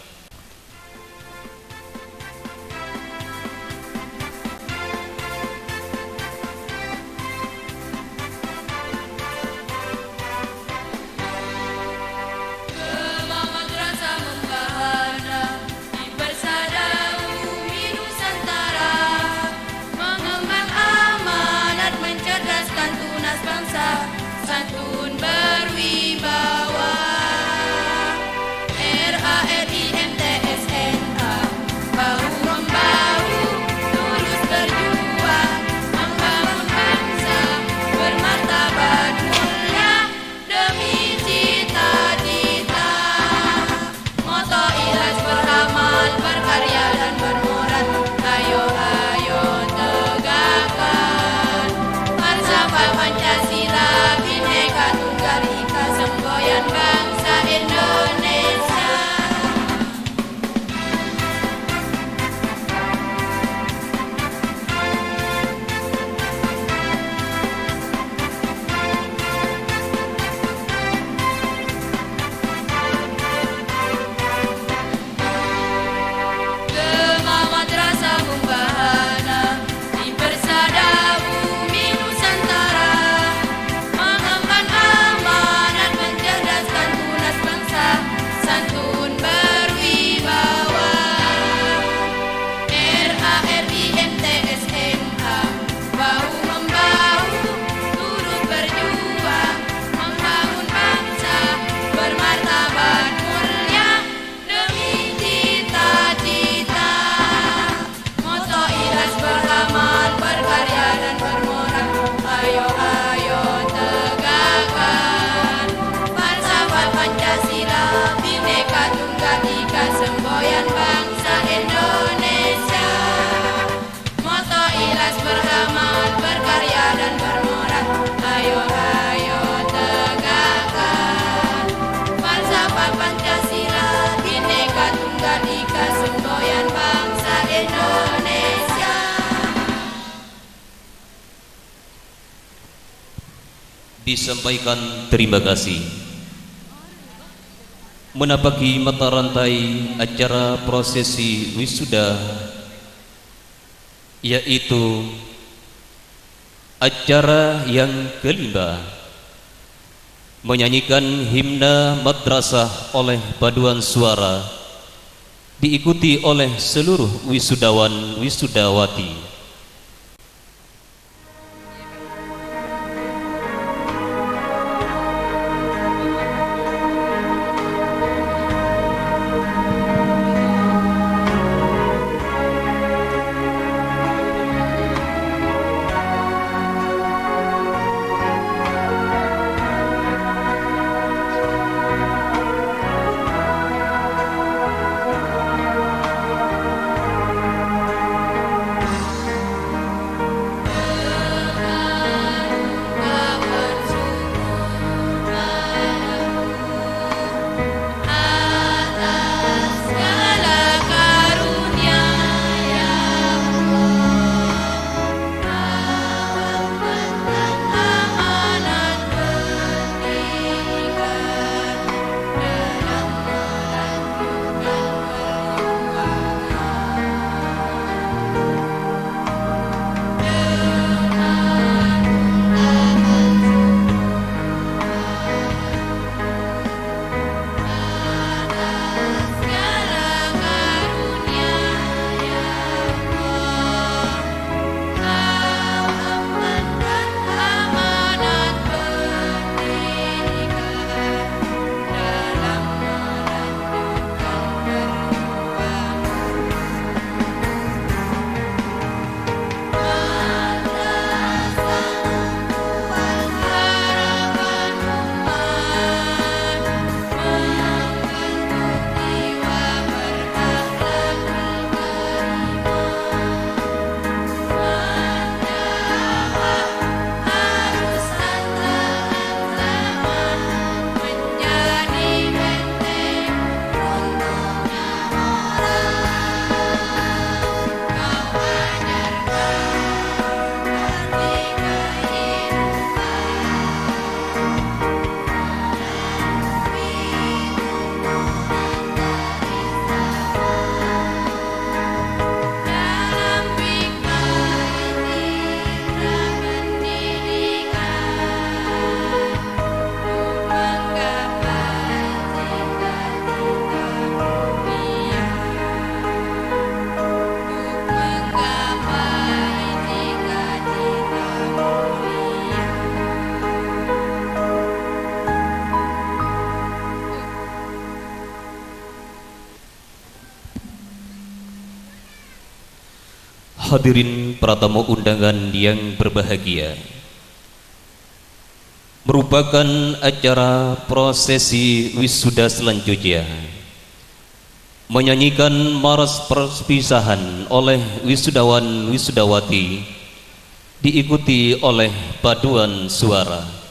E: disampaikan terima kasih. Menapaki mata rantai acara prosesi wisuda, yaitu acara yang kelima, menyanyikan himna madrasah oleh paduan suara, diikuti oleh seluruh wisudawan wisudawati. Hadirin para tamu undangan yang berbahagia, merupakan acara prosesi wisuda selanjutnya, menyanyikan maras perpisahan oleh wisudawan wisudawati, diikuti oleh paduan suara.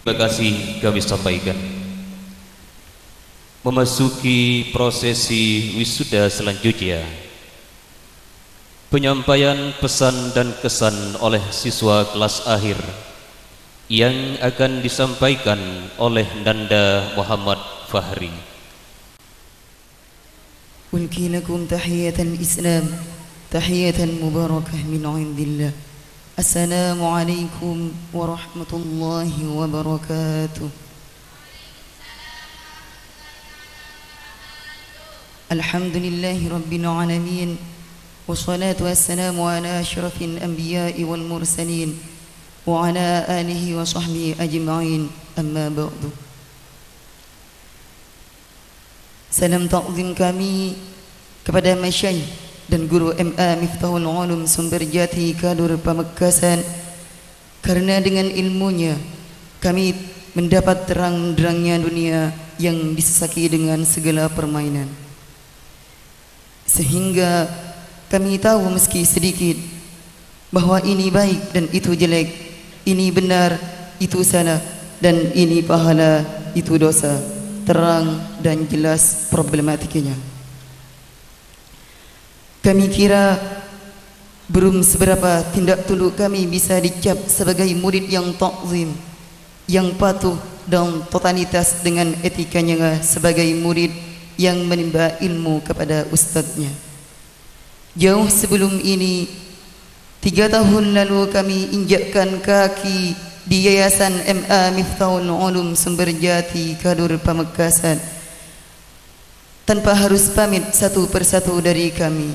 E: Terima kasih kami sampaikan. Memasuki prosesi wisuda selanjutnya, penyampaian pesan dan kesan oleh siswa kelas akhir yang akan disampaikan oleh Nanda Muhammad Fahri.
H: ألقي لكم تحية الإسلام تحية مباركة من عند الله السلام عليكم ورحمة الله وبركاته. الحمد لله رب العالمين والصلاة والسلام على أشرف الأنبياء والمرسلين وعلى آله وصحبه أجمعين أما بعد. Salam takzim kami kepada masyayikh dan guru MA Miftahul Ulum Sumberjati Kadur Pamekasan, karena dengan ilmunya kami mendapat terang-terangnya dunia yang disesaki dengan segala permainan, sehingga kami tahu meski sedikit bahwa ini baik dan itu jelek, ini benar, itu salah, dan ini pahala, itu dosa. Terang dan jelas problematikanya. Kami kira belum seberapa tindak tanduk kami bisa dicap sebagai murid yang takzim, yang patuh dan totalitas dengan etikanya sebagai murid yang menimba ilmu kepada ustadznya. Jauh sebelum ini, 3 tahun lalu kami injakkan kaki di Yayasan MA Miftahul Ulum Sumberjati Kadur Pamekasan tanpa harus pamit satu persatu dari kami.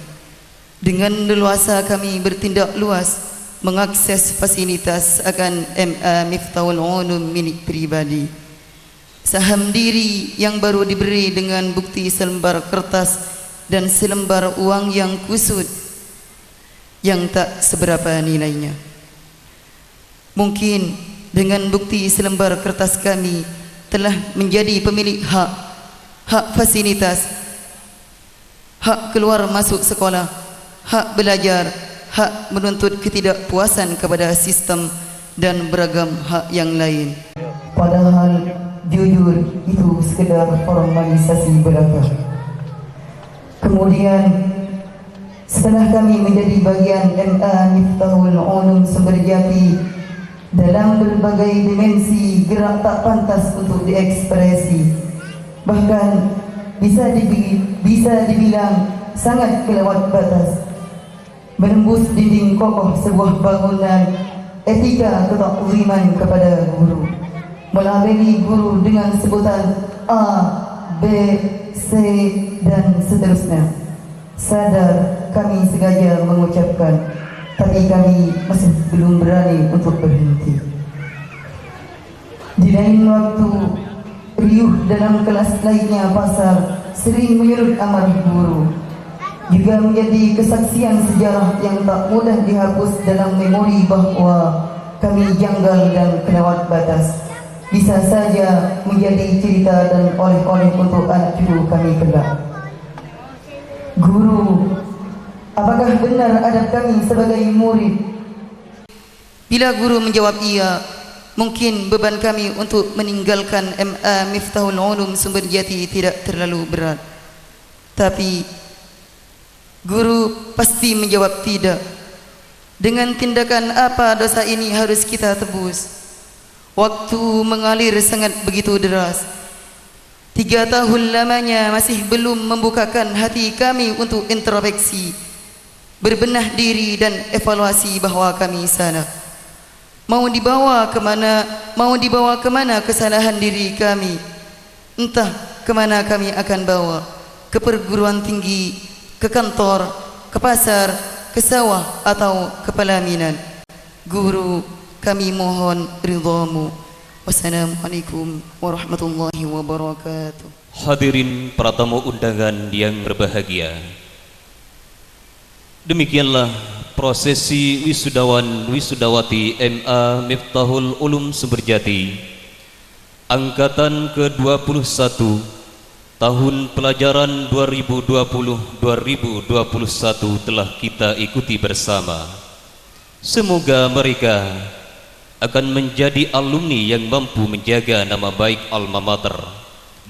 H: Dengan leluasa kami bertindak luas mengakses fasilitas akan MA Miftahul Ulum milik pribadi. Saham diri yang baru diberi dengan bukti selembar kertas dan selembar uang yang kusut yang tak seberapa nilainya. Mungkin dengan bukti selembar kertas kami telah menjadi pemilik hak fasilitas, hak keluar masuk sekolah, hak belajar, hak menuntut ketidakpuasan kepada sistem dan beragam hak yang lain. Padahal jujur itu sekedar formalisasi belaka. Kemudian setelah kami menjadi bagian MA Miftahul Ulum Sumberjati dalam berbagai dimensi gerak tak pantas untuk diekspresi, bahkan bisa dibilang sangat kelewat batas, menembus dinding kokoh sebuah bangunan etika ketakziman kepada guru, melabeli guru dengan sebutan A, B, C dan seterusnya. Sadar kami sengaja mengucapkan, tapi kami masih belum berani untuk berhenti. Di lain waktu, riuh dalam kelas lainnya pasar sering menyurut amarah guru, juga menjadi kesaksian sejarah yang tak mudah dihapus dalam memori bahwa kami janggal dan kelewat batas. Bisa saja menjadi cerita dan oleh-oleh untuk anak cucu kami kelak. Guru, apakah benar adab kami sebagai murid? Bila guru menjawab iya, mungkin beban kami untuk meninggalkan MA Miftahul Ulum Sumberjati tidak terlalu berat. Tapi guru pasti menjawab tidak. Dengan tindakan apa dosa ini harus kita tebus? Waktu mengalir sangat begitu deras. 3 tahun lamanya masih belum membukakan hati kami untuk introspeksi, berbenah diri dan evaluasi bahwa kami salah. Mau dibawa kemana kesalahan diri kami? Entah kemana kami akan bawa, ke perguruan tinggi, ke kantor, ke pasar, ke sawah atau ke pelaminan. Guru, kami mohon ridhamu. Wassalamualaikum warahmatullahi wabarakatuh.
E: Hadirin para tamu undangan yang berbahagia, demikianlah prosesi wisudawan wisudawati MA Miftahul Ulum Sumberjati angkatan ke-21 tahun pelajaran 2020-2021 telah kita ikuti bersama. Semoga mereka akan menjadi alumni yang mampu menjaga nama baik alma mater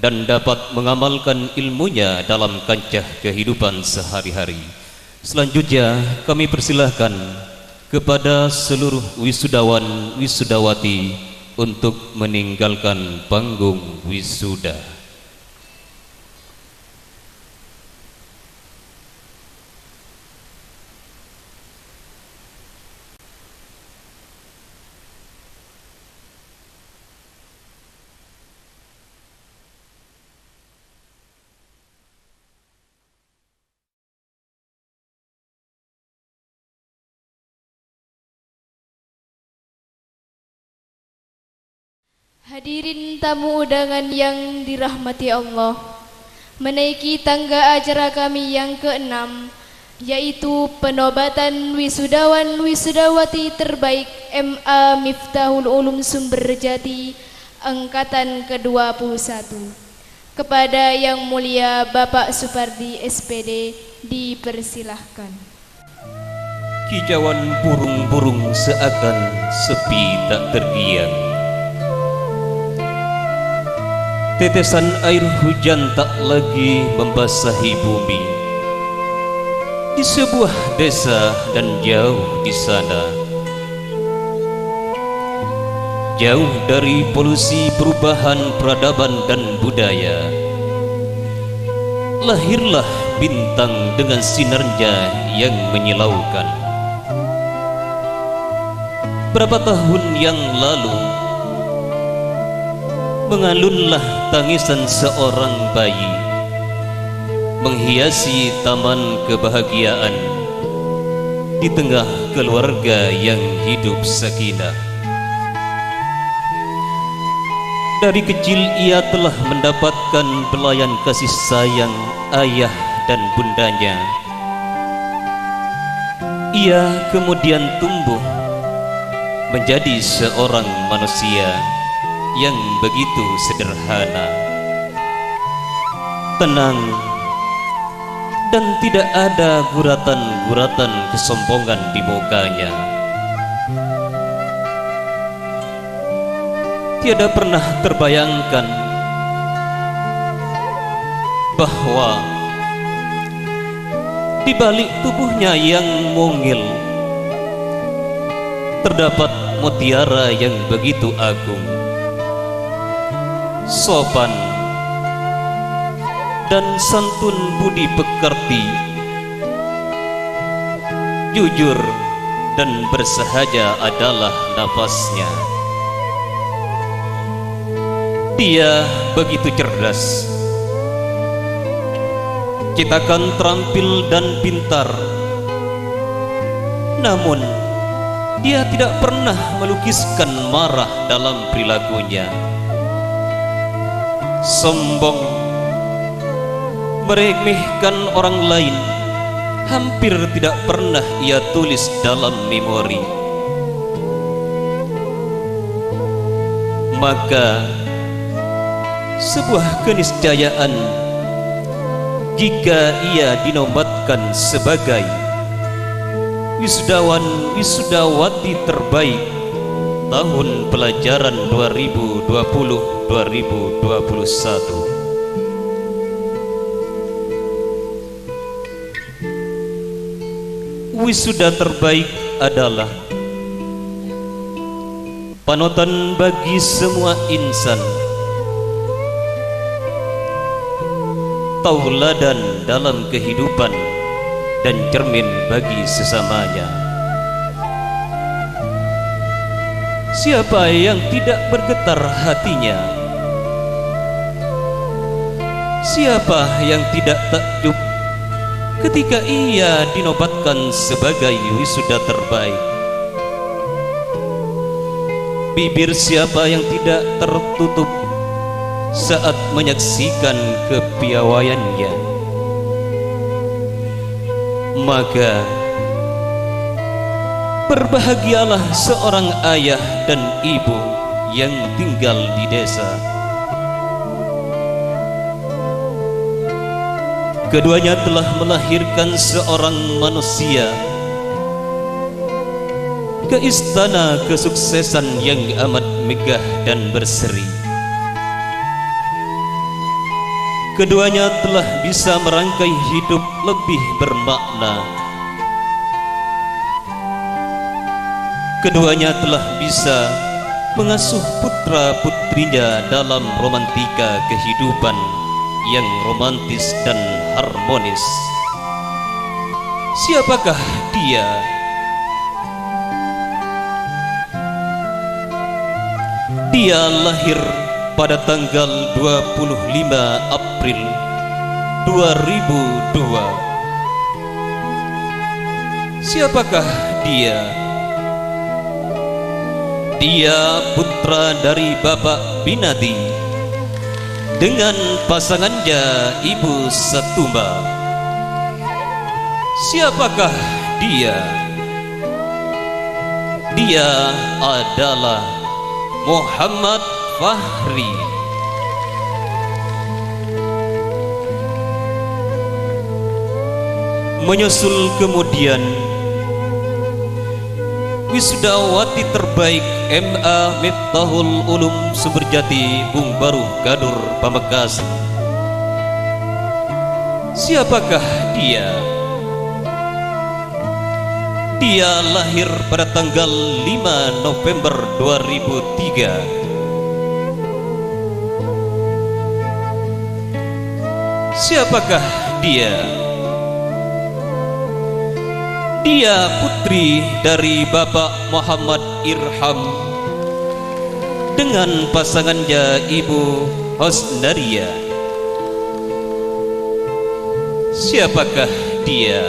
E: dan dapat mengamalkan ilmunya dalam kancah kehidupan sehari-hari. Selanjutnya kami persilahkan kepada seluruh wisudawan wisudawati untuk meninggalkan panggung wisuda.
A: Hadirin tamu undangan yang dirahmati Allah, menaiki tangga acara kami yang ke-6, yaitu penobatan wisudawan wisudawati terbaik MA Miftahul Ulum Sumberjati angkatan ke-21. Kepada yang mulia Bapak Supardi SPD dipersilahkan.
E: Kicauan burung-burung seakan sepi tak terdiam. Tetesan air hujan tak lagi membasahi bumi. Di sebuah desa dan jauh di sana, jauh dari polusi perubahan peradaban dan budaya, lahirlah bintang dengan sinarnya yang menyilaukan. Berapa tahun yang lalu mengalunlah tangisan seorang bayi menghiasi taman kebahagiaan di tengah keluarga yang hidup sakinah. Dari kecil ia telah mendapatkan belayan kasih sayang ayah dan bundanya. Ia kemudian tumbuh menjadi seorang manusia yang begitu sederhana, tenang, dan tidak ada guratan-guratan kesombongan di mukanya. Tiada pernah terbayangkan bahwa di balik tubuhnya yang mungil terdapat mutiara yang begitu agung, sopan dan santun budi pekerti, jujur dan bersahaja adalah nafasnya. Dia begitu cerdas, citakan terampil dan pintar, namun dia tidak pernah melukiskan marah dalam perilakunya. Sombong, meremehkan orang lain hampir tidak pernah ia tulis dalam memori. Maka sebuah keniscayaan jika ia dinobatkan sebagai wisudawan wisudawati terbaik tahun pelajaran 2020-2021. Wisuda terbaik adalah panutan bagi semua insan, tauladan dalam kehidupan dan cermin bagi sesamanya. Siapa yang tidak bergetar hatinya? Siapa yang tidak takjub ketika ia dinobatkan sebagai wisuda terbaik? Bibir siapa yang tidak tertutup saat menyaksikan kepiawaiannya? Maka berbahagialah seorang ayah dan ibu yang tinggal di desa. Keduanya telah melahirkan seorang manusia ke istana kesuksesan yang amat megah dan berseri. Keduanya telah bisa merangkai hidup lebih bermakna. Keduanya telah bisa mengasuh putra-putrinya dalam romantika kehidupan yang romantis dan harmonis. Siapakah dia? Dia lahir pada tanggal 25 April 2002. Siapakah dia? Dia putra dari Bapak Binadi dengan pasangannya Ibu Satumba. Siapakah dia? Dia adalah Muhammad Fahri. Menyusul kemudian wisudawati terbaik MA Miftahul Ulum Sumberjati Bung Baruh Gadur Pamekasan. Siapakah dia? Dia lahir pada tanggal 5 November 2003. Siapakah dia? Dia putri dari Bapak Muhammad Irham dengan pasangannya Ibu Hosnaria. Siapakah dia?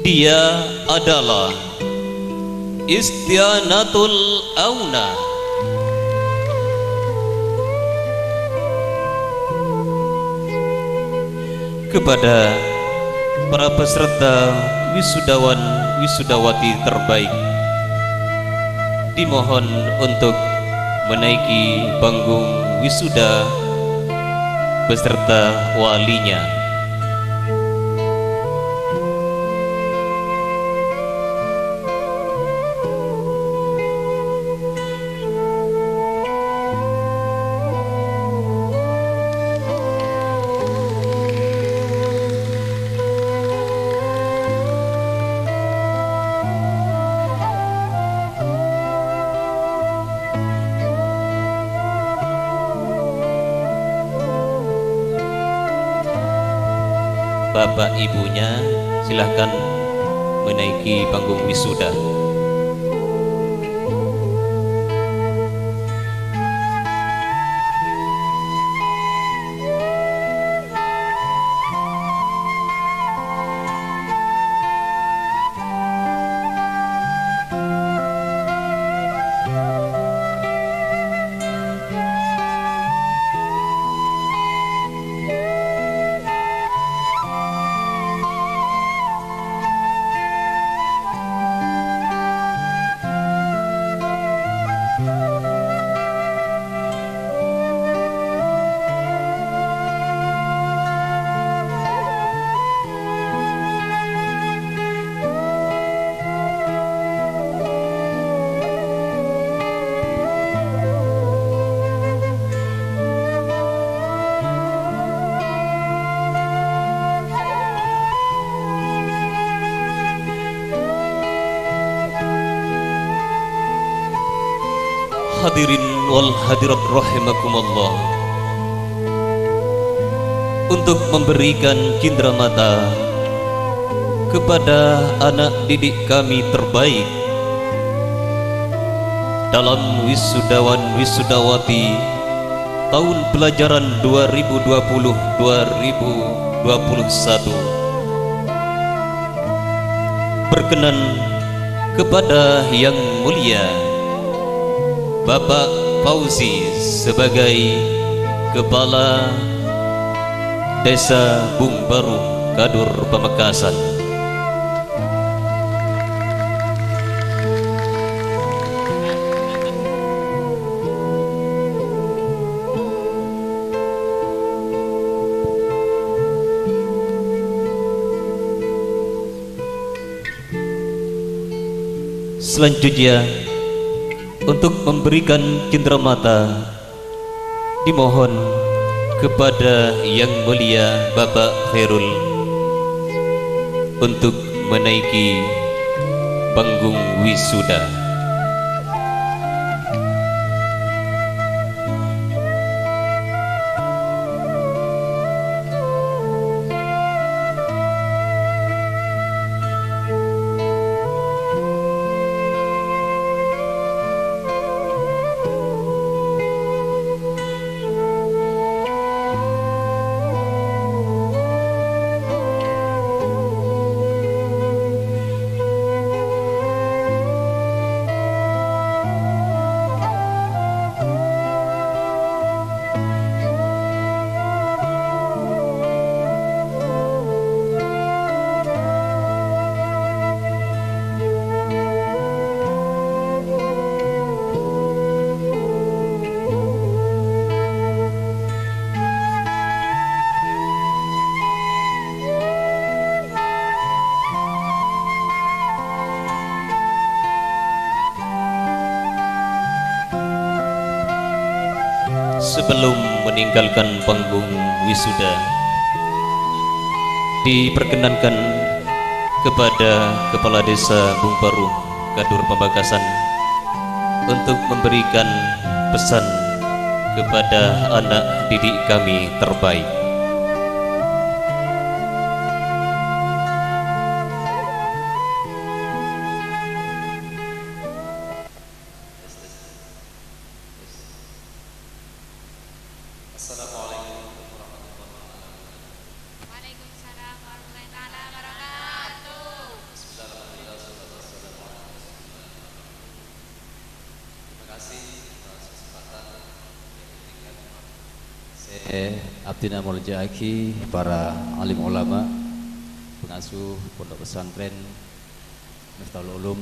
E: Dia adalah Istianatul Auna. Kepada para peserta wisudawan wisudawati terbaik, dimohon untuk menaiki panggung wisuda beserta walinya. Bapak ibunya silahkan menaiki panggung wisuda. Hadirin wal hadirat rahimakumullah, untuk memberikan cindera mata kepada anak didik kami terbaik dalam wisudawan wisudawati tahun pelajaran 2020-2021. Berkenan kepada yang mulia Bapak Fauzi sebagai Kepala Desa Bung Baruh Gadur Pamekasan. Selanjutnya untuk memberikan cenderamata dimohon kepada Yang Mulia Bapak Khairul untuk menaiki panggung wisuda. Sebelum meninggalkan panggung wisuda, diperkenankan kepada Kepala Desa Bungparu, Kadur Pembakasan, untuk memberikan pesan kepada anak didik kami terbaik.
I: Abdina Muljaki, para alim ulama, pengasuh pondok pesantren Miftahul Ulum,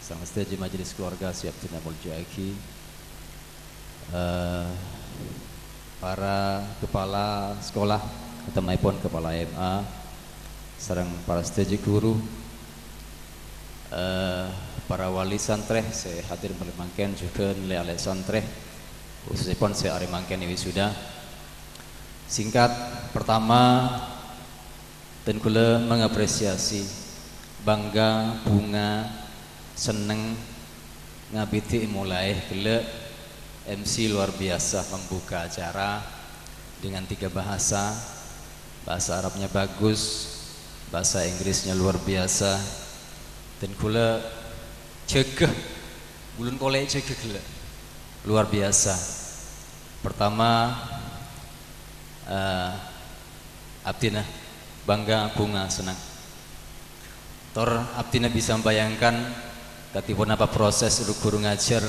I: sang setuju majelis keluarga si Abdina Muljaki, para kepala sekolah, utamanya kepala MA, sareng para setuju guru, para wali santreh, saya hadir melemangkan juga nilai santreh, khususnya pun saya arimangkan ini sudah. Singkat, pertama dan kula mengapresiasi, bangga, bunga, seneng ngabiti mulai kula MC luar biasa membuka acara dengan 3 bahasa, bahasa Arabnya bagus, bahasa Inggrisnya luar biasa, dan kula cegah bulun kolek cegah kula luar biasa. Pertama, Abdina bangga, bunga, senang. Tor Abdina bisa membayangkan katipun apa proses guru ngajar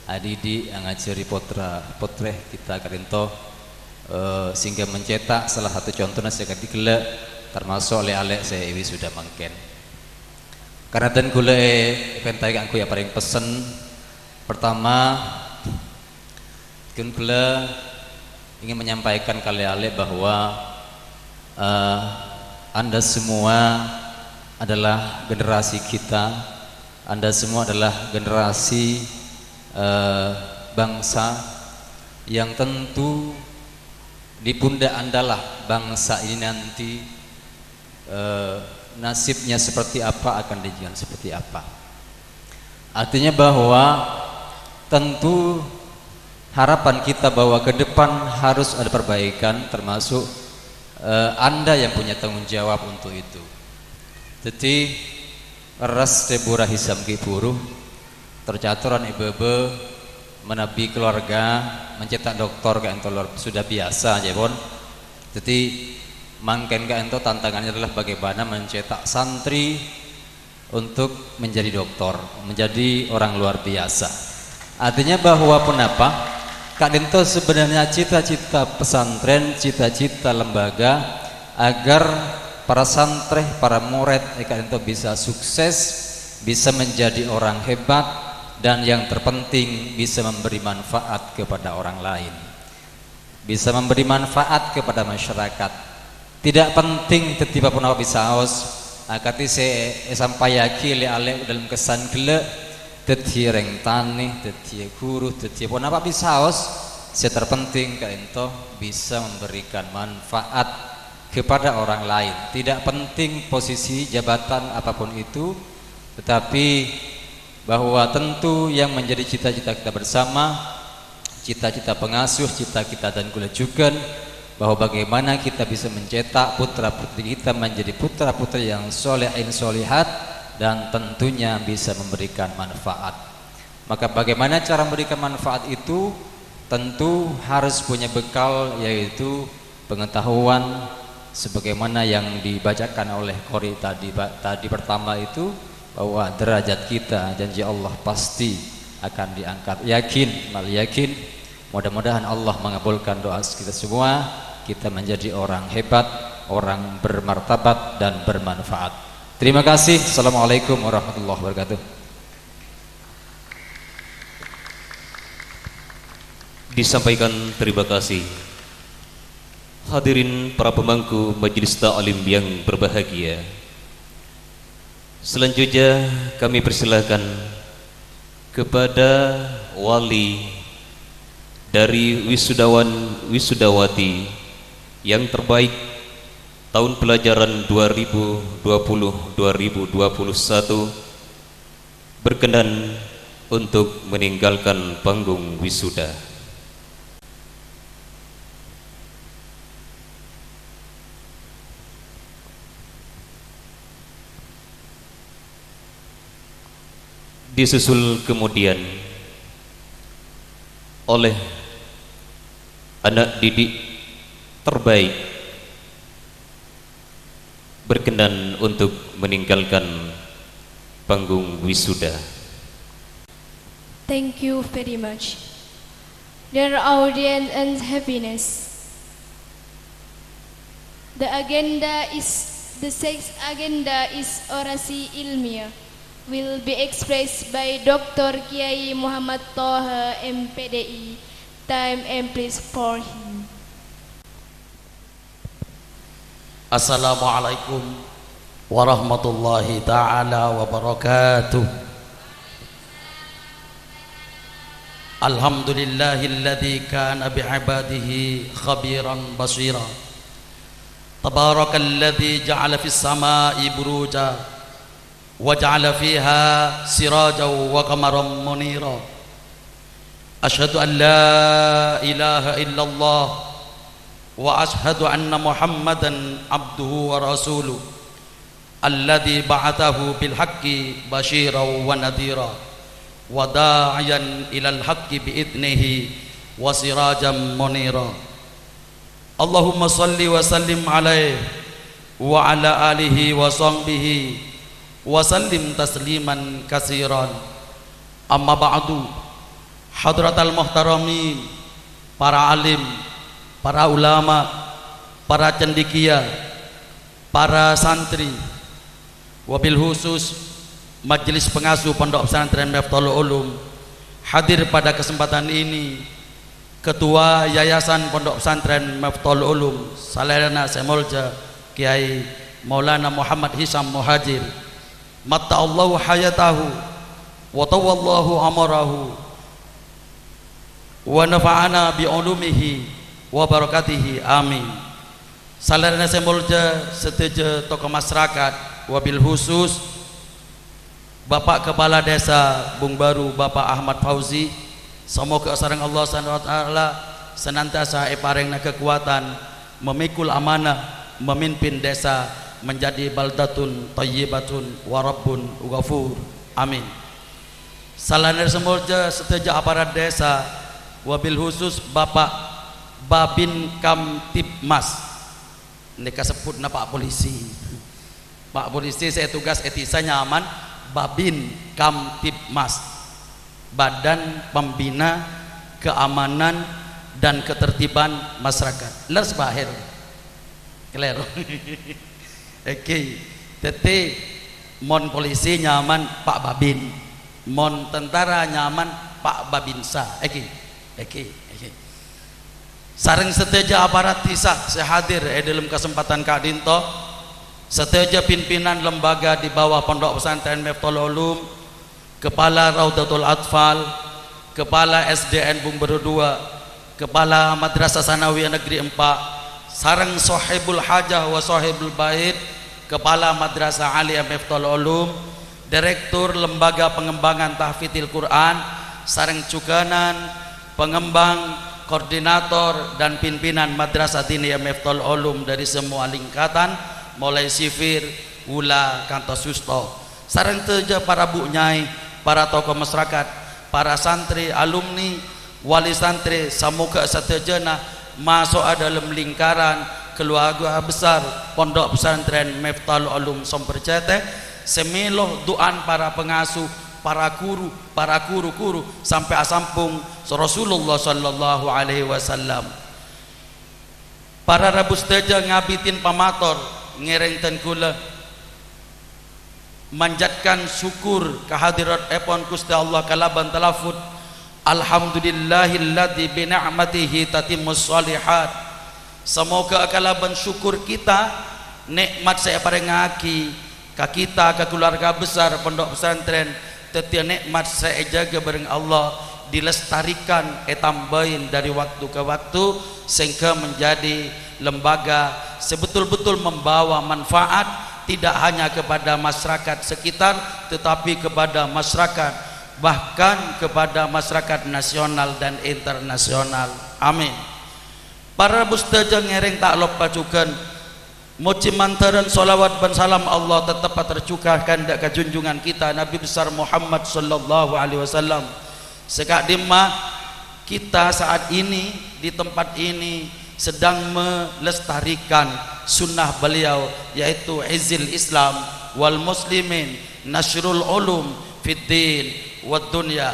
I: adidi yang ngajari potreh kita karinto, sehingga mencetak salah satu contohnya saya kadigelak termasuk oleh alek saya iwi sudah mangken. Karena dan gula pentai aku ya paling pesen pertama kun gula ingin menyampaikan kalian bahwa Anda semua adalah generasi kita, Anda semua adalah generasi bangsa yang tentu di pundak Anda lah bangsa ini nanti nasibnya seperti apa, akan dijalan seperti apa. Artinya bahwa tentu harapan kita bahwa ke depan harus ada perbaikan, termasuk Anda yang punya tanggung jawab untuk itu. Jadi ras tebura hisam kiburu tercaturan ibu-ibu menabi keluarga mencetak doktor ke entolor sudah biasa aja bon. Jadi mangken ke ento tantangannya adalah bagaimana mencetak santri untuk menjadi doktor, menjadi orang luar biasa. Artinya bahwa kenapa Kak Dento sebenarnya cita-cita pesantren, cita-cita lembaga agar para santri, para murid Kak Dento bisa sukses, bisa menjadi orang hebat, dan yang terpenting bisa memberi manfaat kepada orang lain, bisa memberi manfaat kepada masyarakat. Tidak penting tetiba pun bisa aus akati saya sampaiaki le ale dalam kesan gele dadi reng tani, dadi guru, dadi pun apa pisaos, yang terpenting kaento bisa memberikan manfaat kepada orang lain. Tidak penting posisi jabatan apapun itu, tetapi bahwa tentu yang menjadi cita-cita kita bersama, cita-cita pengasuh, cita kita dan kulajukan, bahwa bagaimana kita bisa mencetak putra-putri kita menjadi putra-putri yang solehin solihat dan tentunya bisa memberikan manfaat. Maka bagaimana cara memberikan manfaat itu? Tentu harus punya bekal, yaitu pengetahuan sebagaimana yang dibacakan oleh Qori tadi pertama itu, bahwa derajat kita janji Allah pasti akan diangkat. Yakin, mal yakin. Mudah-mudahan Allah mengabulkan doa kita semua, kita menjadi orang hebat, orang bermartabat dan bermanfaat. Terima kasih. Assalamualaikum warahmatullahi wabarakatuh.
E: Disampaikan terima kasih. Hadirin para pemangku majelis ta'lim yang berbahagia, selanjutnya kami persilahkan kepada wali dari wisudawan wisudawati yang terbaik tahun pelajaran 2020-2021 berkenan untuk meninggalkan panggung wisuda. Disusul kemudian oleh anak didik terbaik berkenan untuk meninggalkan panggung wisuda.
A: Thank you very much. Dear audience and happiness, the sixth agenda is orasi ilmiah, will be expressed by Dr. Kiai Muhammad Toha MPDI. Time and place for him.
J: Assalamualaikum warahmatullahi ta'ala wabarakatuh. Alhamdulillahilladzi kana bi'ibadihi khabiran basira. Tabarakalladzi ja'ala fis sama'i buruja wa ja'ala fiha sirajan wa qamaran munira. Asyhadu an la ilaha illallah wa ashhadu anna Muhammadan abduhu wa rasuluh alladzi ba'athahu bil haqqi basyiran wa nadhira wa da'iyan ilal haqqi bi idnihi wa sirajan munira. Allahumma salli wa sallim alaihi wa ala alihi wa sahbihi wa sallim tasliman katsiran. Amma ba'du, hadratal muhtaramin, para alim, para ulama, para cendekia, para santri, wabil khusus majelis pengasuh Pondok Pesantren Miftahul Ulum. Hadir pada kesempatan ini Ketua Yayasan Pondok Pesantren Miftahul Ulum Salerana Semolja Kiai Maulana Muhammad Hisam Muhajir, matta'allahu hayatahu wa tawallahu amarahu wa nafa'ana bi ulumihi wa barakatihi, amin. Salerana Semolja setuju tokoh masyarakat, wabil khusus Bapak Kepala Desa Bung Baru Bapak Ahmad Fauzi, semoga sareng Allah SWT senantiasa eparengna kekuatan memikul amanah memimpin desa menjadi baldatun thayyibatun wa rabbun ghafur, amin. Salerana Semolja setuju aparat desa, wabil khusus Bapak Babin Kamtibmas, ini kasebut na Pak Polisi. Pak Polisi, saya tugas etisa nyaman Babin Kamtibmas, Badan Pembina Keamanan dan Ketertiban Masyarakat. Leres bahir kelero. Oke, tete mon polisi nyaman Pak Babin, mon tentara nyaman Pak Babinsa. Oke. Sareng seteja aparat tisah sehadir dalam kesempatan kadinto, seteja pimpinan lembaga di bawah Pondok Pesantren Miftahul Ulum, Kepala Raudatul Atfal, Kepala SDN Bumberu 2, Kepala Madrasah Sanawiyah Negeri 4, sareng Sohibul Hajah wa Sohibul Bait, Kepala Madrasah Aliyah Miftaul Ulum, Direktur Lembaga Pengembangan Tahfidzil Quran, sareng cukanan pengembang, koordinator dan pimpinan Madrasah Diniyah Miftaul Ulum dari semua lingkatan mulai sifir, ula, kantos susto, sareng teja para bu nyai, para tokoh masyarakat, para santri, alumni, wali santri, samuka satejana masuk dalam lingkaran keluarga besar Pondok Pesantren Miftaul Ulum Sompercete, semiloh duaan para pengasuh, para guru sampai asampung Rasulullah sallallahu alaihi wasallam. Para rabus teja ngabitin pamator ngerengten kula manjatkan syukur kehadirat epon Gusti Allah kalaban talafut alhamdulillahilladzi bi ni'matihi tatimmus shalihat. Semoga kalaban syukur kita nikmat saya parengaki ka kita ka keluarga besar Pondok Pesantren tetiap nikmat saya jaga bareng Allah dilestarikan tambahin dari waktu ke waktu sehingga menjadi lembaga sebetul-betul membawa manfaat tidak hanya kepada masyarakat sekitar tetapi kepada masyarakat, bahkan kepada masyarakat nasional dan internasional. Amin. Para bustaja ngereng tak lupa pacukan muji mantaran salawat dan salam Allah tetap tercukahkan dak junjungan kita Nabi besar Muhammad sallallahu alaihi wasallam. Sekak dimah kita saat ini di tempat ini sedang melestarikan sunnah beliau yaitu izil Islam wal muslimin nasrul ulum fid din wad dunya,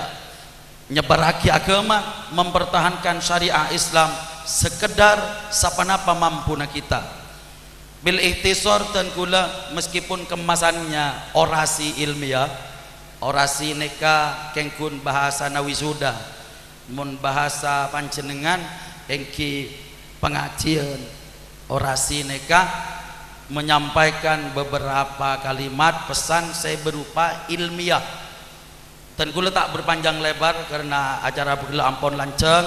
J: nyebaraki agama, mempertahankan syariah Islam sekedar sapanapa mampuna kita. Bil ikhtisar dan kula meskipun kemasannya orasi ilmiah, orasi neka kengkun bahasa nawisuda, mun bahasa panjenengan engki pengajian, orasi neka menyampaikan beberapa kalimat pesan saya berupa ilmiah. Dan kula tak berpanjang lebar karena acara begila ampun lanceng.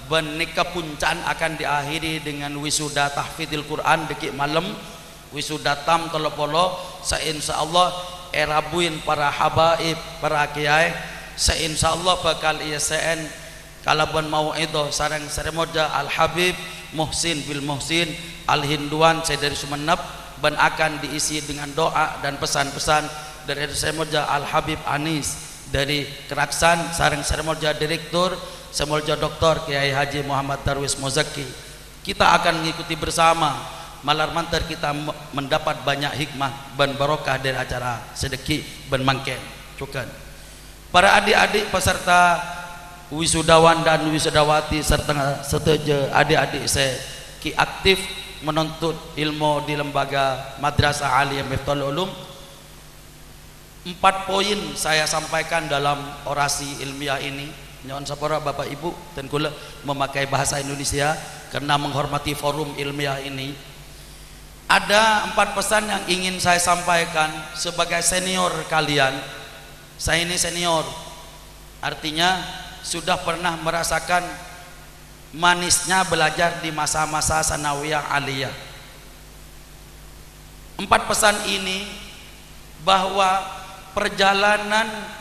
J: Benika puncan akan diakhiri dengan wisuda tahfidzil Quran dekik malam, wisuda tam telepolo. Insyaallah erabuin para habaib, para kiai. Insyaallah bakal ISN kalaban mau itu sareng seremoja Al Habib Muhsin bil Muhsin Al Hinduan saya dari Sumenep, dan akan diisi dengan doa dan pesan-pesan dari seremoja Al Habib Anis dari Keraksan, sareng seremoja direktur Semolja Dr. Kiai Haji Muhammad Darwis Mozaki. Kita akan mengikuti bersama malar mantar kita mendapat banyak hikmah dan barokah dari acara sedeki ben mangken cukan. Para adik-adik peserta wisudawan dan wisudawati serta setuju adik-adik saya ki aktif menuntut ilmu di lembaga Madrasah Aliyah Miftaul Ulum. 4 poin saya sampaikan dalam orasi ilmiah ini. Nyon sapora Bapak Ibu dan kula memakai bahasa Indonesia karena menghormati forum ilmiah ini. Ada 4 pesan yang ingin saya sampaikan sebagai senior kalian. Saya ini senior, artinya sudah pernah merasakan manisnya belajar di masa-masa sanawiyah aliyah. 4 pesan ini bahwa perjalanan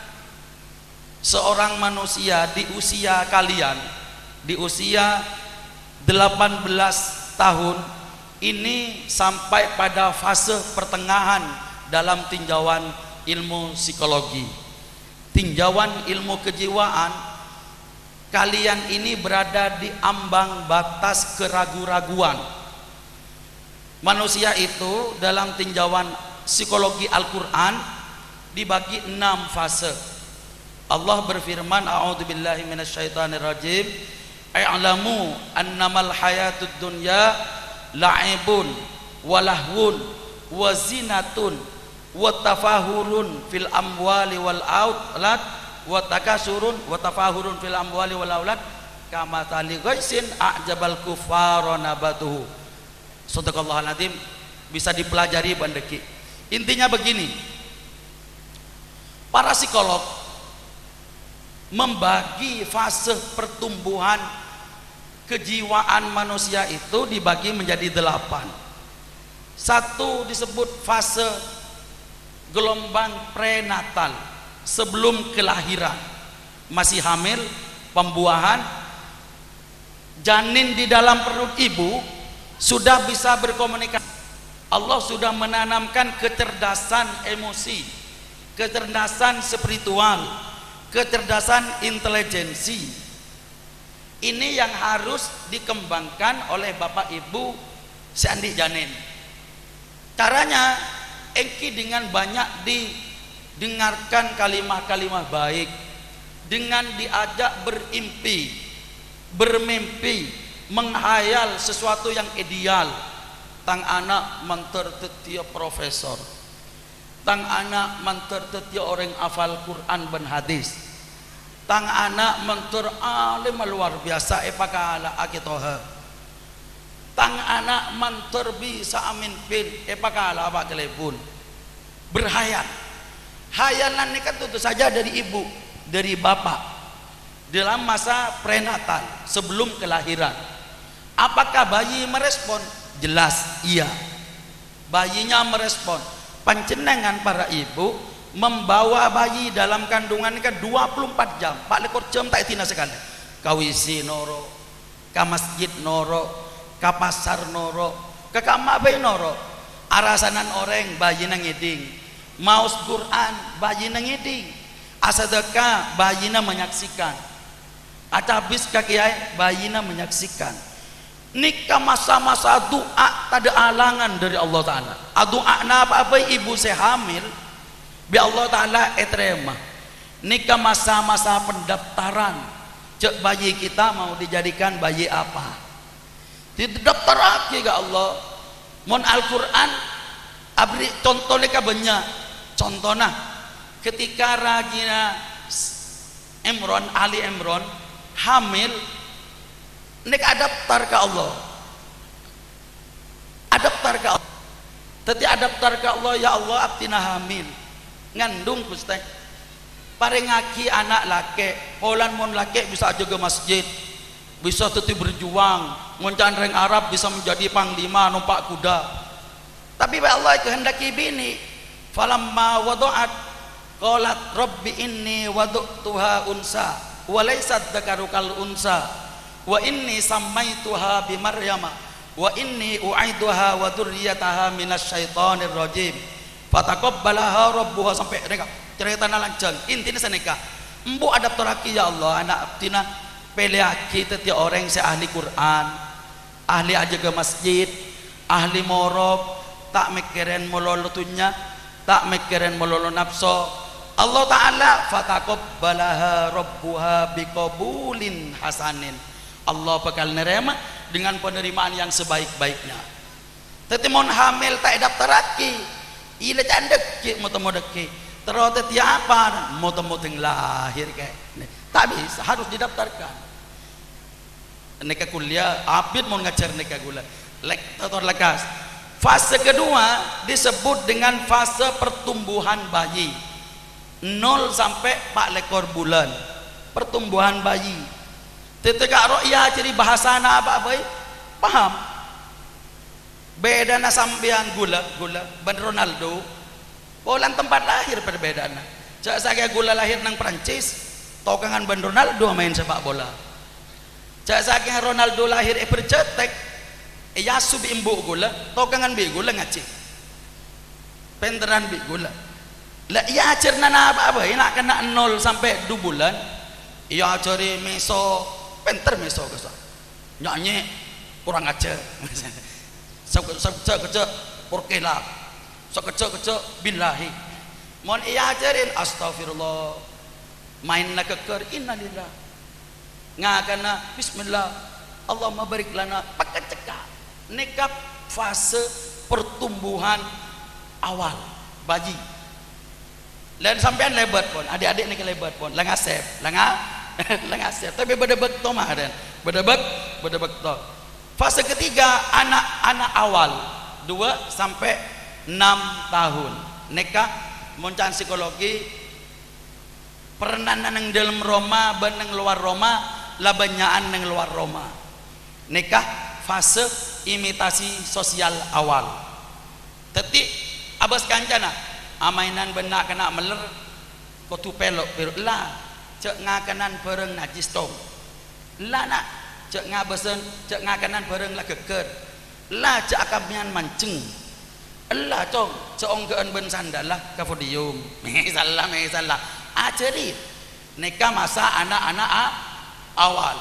J: seorang manusia di usia kalian, di usia 18 tahun ini sampai pada fase pertengahan dalam tinjauan ilmu psikologi, tinjauan ilmu kejiwaan. Kalian ini berada di ambang batas keraguan-raguan. Manusia itu dalam tinjauan psikologi Al-Quran dibagi 6 fase. Allah berfirman, a'udzubillahi minasyaitonir rajim, i'lamu annamal hayatud dunya la'ibun wa lahwun wa zinatun wa tafahurun fil amwali wal aulad wa takasurun wa tafahurun fil amwali wal aulad kama tali ghaisin a'jabal kuffara nabatuhu. Shadaqallahul azim. Bisa dipelajari bandeki. Intinya begini, para psikolog membagi fase pertumbuhan kejiwaan manusia itu dibagi menjadi 8. Satu disebut fase gelombang prenatal, sebelum kelahiran, masih hamil, pembuahan, janin di dalam perut ibu sudah bisa berkomunikasi. Allah sudah menanamkan kecerdasan emosi, kecerdasan spiritual, kecerdasan intelijensi. Ini yang harus dikembangkan oleh bapak ibu seandik janin. Caranya engki dengan banyak didengarkan kalimah-kalimah baik, dengan diajak berimpi, bermimpi, menghayal sesuatu yang ideal. Tang anak mentor tetia profesor, tang anak mentor tetia orang hafal Quran dan hadis, tang anak mentor alim luar biasa epakala akitoha, tang anak mentor bisa amin pin epakala abak telepon. Berhayal, hayalan ini kan tentu saja dari ibu, dari bapak dalam masa prenatal sebelum kelahiran. Apakah bayi merespon? Jelas iya, bayinya merespon. Panjenengan para ibu membawa bayi dalam kandungan ini kan 24 jam, 4 jam tak tina sekali. Kawisi noro, ke masjid noro, ke pasar noro, ke kamar bayi noro. Arasanan orang bayi nang ngiding, maus Quran bayi nang ngiding, asadaka bayi nang menyaksikan, atabis kakiai bayi nang menyaksikan. Nikah masa-masa doa tak ada alangan dari Allah Ta'ala. Doa apa ibu saya hamil bi Allah Ta'ala etrema. Nikah masa-masa pendaftaran, cek bayi kita mau dijadikan bayi apa, didaftar lagi ke Allah. Mon Al-Quran abri contohnya ke banyak. Contohnya ketika Ragina Imron, Ali Imron hamil, nek adaptar ke Allah, adaptar ke Allah, tadi adaptar ke Allah. Ya Allah abtina hamil ngandung Gusti, parengaki anak laki, polan mon laki bisa jaga masjid, bisa tetap berjuang, moncan reng Arab bisa menjadi panglima numpak kuda. Tapi Allah kehendaki bini, falamma wadu'at qalat rabbi inni wadu'tuha unsa wa laysat dzakaru kal unsa wa inni sammaituha bi Maryama wa inni u'iduha wa dzurriyyataha minasyaitonir rajim fataqabbalaha rabbuha. Sampai mereka cerita lanjang intinya seneka embu adaptoraki ya Allah anak tina peleaki teti orang se ahli Quran, ahli aja ke masjid, ahli morok, tak mikirin mololotunya, tak mikirin mololo nafsu. Allah Ta'ala fataqabbalaha rabbuha biqabulin hasanin. Allah bakal nerima dengan penerimaan yang sebaik-baiknya. Teti mon hamil tak daftaraki, ila candek ki mau temu deki, terus teti apa mau temu ting lahir kayak, tak bisa, harus didaftarkan. Neka kuliah, abid mau ngajar neka gula, lektor lekas. Fase kedua disebut dengan fase pertumbuhan bayi, 0 sampai 4 ekor bulan, pertumbuhan bayi. Ketika ro'yah jadi bahasana apa paham beda na sambian gula ban Ronaldo polan tempat lahir perbedaan. Cak saya gula lahir nang Prancis tokangan ban Ronaldo main sepak bola. Cak saya Ronaldo lahir percetek yasub imbu gula tokangan bi gula ngaci penteran bi gula lah iya cerna apa nak kena 0 sampai 2 bulan iya cari meso penter meso kesal nyanyi kurang aja sekecek porkela sekecek billahi mohon iya ajarin astagfirullah main nak keker innalillah ngakana bismillah Allahumma barik lana pakai cekak nekap fase pertumbuhan awal bayi dan sampean lebat pun adik-adik nek lebat pun la ngasep lengasep tapi bedebek to mah dan bedebek to. Fase ketiga anak awal 2 sampai 6 tahun. Neka moncan psikologi Perenanan nang dalam Roma ban nang luar Roma, labanyaan nang luar Roma. Nikah fase imitasi sosial awal. Teti abas kancana amainan benak kena meler kotu pelok pero lah cek ngakanan bareng najis tong. Lah nak cek ngabesen cek ngakanan bareng lah geger. Lah cek akamian mancing. Allah cong seonggaan ben sandalah ke podium salah ajari nikah masa anak-anak awal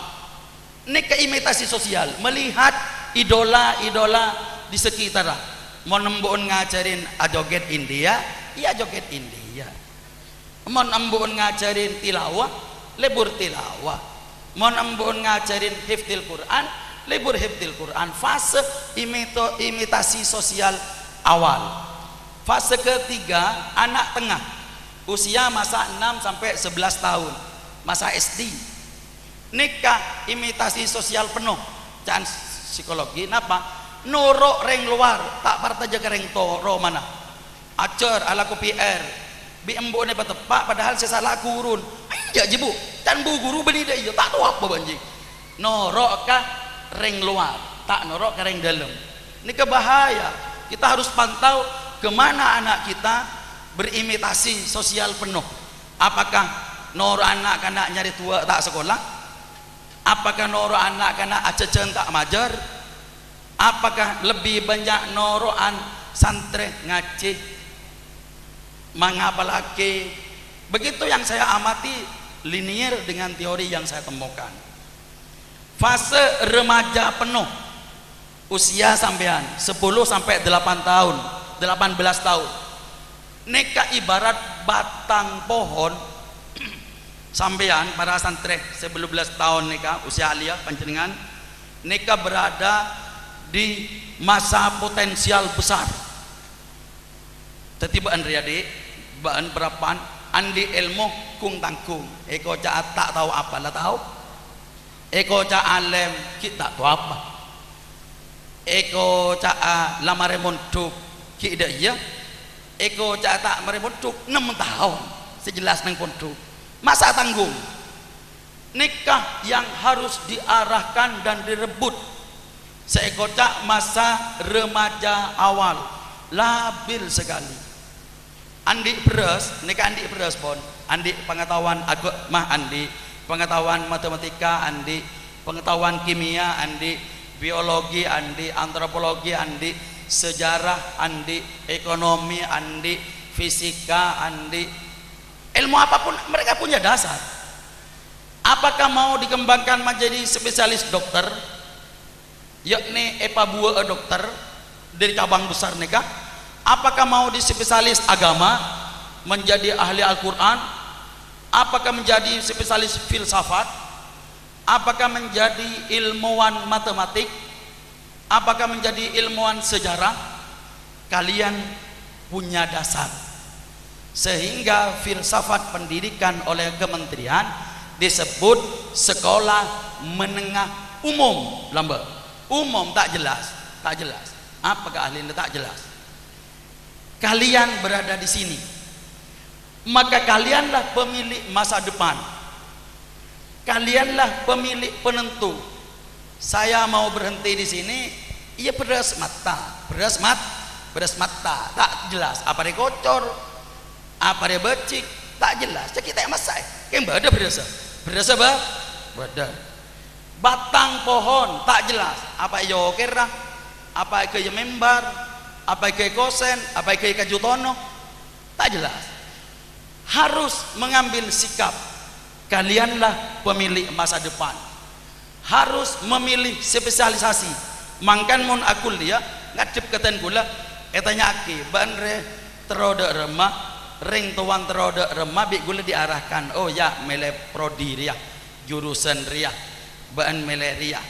J: nikah imitasi sosial melihat idola-idola di sekitar mau nembun ngajarin joget India iya joget India mau nembun ngajarin tilawah lebur tilawah mau nembun ngajarin hifdzil Quran lebur hifdzil Quran fase imitasi sosial awal. Fase ketiga anak tengah usia masa 6 sampai 11 tahun masa SD nikah imitasi sosial penuh jangan psikologi napa nuruk reng luar tak parta jaga reng toro mana acer ala kopi R bi embo ne patepak padahal saya salah kurun ya jibu dan bu guru beli deh tak tahu apa banji norok kah reng luar tak norok ke reng dalam ini kebahaya. Kita harus pantau kemana anak kita berimitasi sosial penuh. Apakah noro anak kena nyari tua tak sekolah? Apakah noro anak kena acecen tak majar? Apakah lebih banyak noroan santri ngaji mengapalake? Begitu yang saya amati linier dengan teori yang saya temukan. Fase remaja penuh usia sampean 10 sampai 8 tahun 18 tahun nikah ibarat batang pohon sampean para santri 11 tahun nikah usia alia panjenengan nikah berada di masa potensial besar tadi baan riadi baan berapaan andi ilmu kung tangkung eko ca tak tahu apa lah tahu eko ca alem kita tahu apa eko caa lama remonduk kida iya eko caa tak meremonduk 6 tahun sejelas nang pondok masa tanggung nikah yang harus diarahkan dan direbut seeko cak masa remaja awal labil sekali andi beres nikah andi beres pon andi pengetahuan agama andi pengetahuan matematika andi pengetahuan kimia andi biologi andi, antropologi andi, sejarah andi, ekonomi andi, fisika andi, ilmu apapun mereka punya dasar. Apakah mau dikembangkan menjadi spesialis dokter, yakni epabua dokter dari cabang besar nikah? Apakah mau di spesialis agama menjadi ahli Al-Quran? Apakah menjadi spesialis filsafat? Apakah menjadi ilmuwan matematik? Apakah menjadi ilmuwan sejarah? Kalian punya dasar sehingga filsafat pendidikan oleh kementerian disebut sekolah menengah umum lambat umum tak jelas apakah ahli tak jelas kalian berada di sini maka kalianlah pemilik masa depan. Kalianlah pemilik penentu. Saya mau berhenti di sini, iya beras mata, tak jelas. Apa dia kocor, apa dia becik, tak jelas. Jadi kita yang masai, yang ada beras apa? Beda. Batang pohon tak jelas. Apa yo kira, apa ke membar, apa ke kosen, apa ke kajutono, tak jelas. Harus mengambil sikap. Kalianlah pemilik masa depan. Harus memilih spesialisasi. Mangkan mun akul dia ngadep keten kula etanya aki banre teroda remah ring tuan teroda remah bi gula diarahkan oh ya mele prodi ria jurusan ria ban mele ria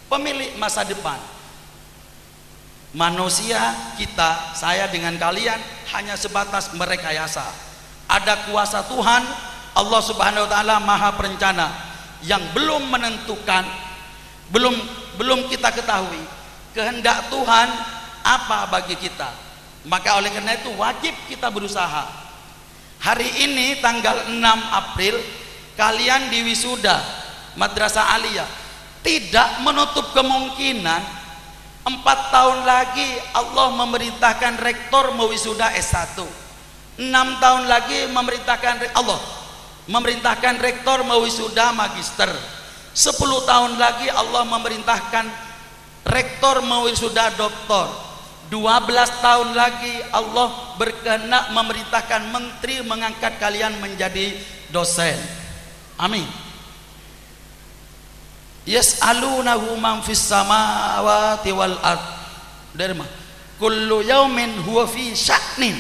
J: pemilik masa depan. Manusia kita saya dengan kalian hanya sebatas merekayasa. Ada kuasa Tuhan Allah Subhanahu wa taala Maha Perencana yang belum menentukan, belum kita ketahui kehendak Tuhan apa bagi kita. Maka oleh karena itu wajib kita berusaha. Hari ini tanggal 6 April kalian diwisuda Madrasah Aliyah. Tidak menutup kemungkinan 4 tahun lagi Allah memerintahkan rektor mewisuda S1. 6 tahun lagi Allah memerintahkan rektor mewisuda magister. 10 tahun lagi Allah memerintahkan rektor mewisuda doktor. 12 tahun lagi Allah berkehendak memerintahkan menteri mengangkat kalian menjadi dosen. Amin. Yas'alunahu man fis samawati wal ard. Derma kullu yaumin huwa fi sya'nin.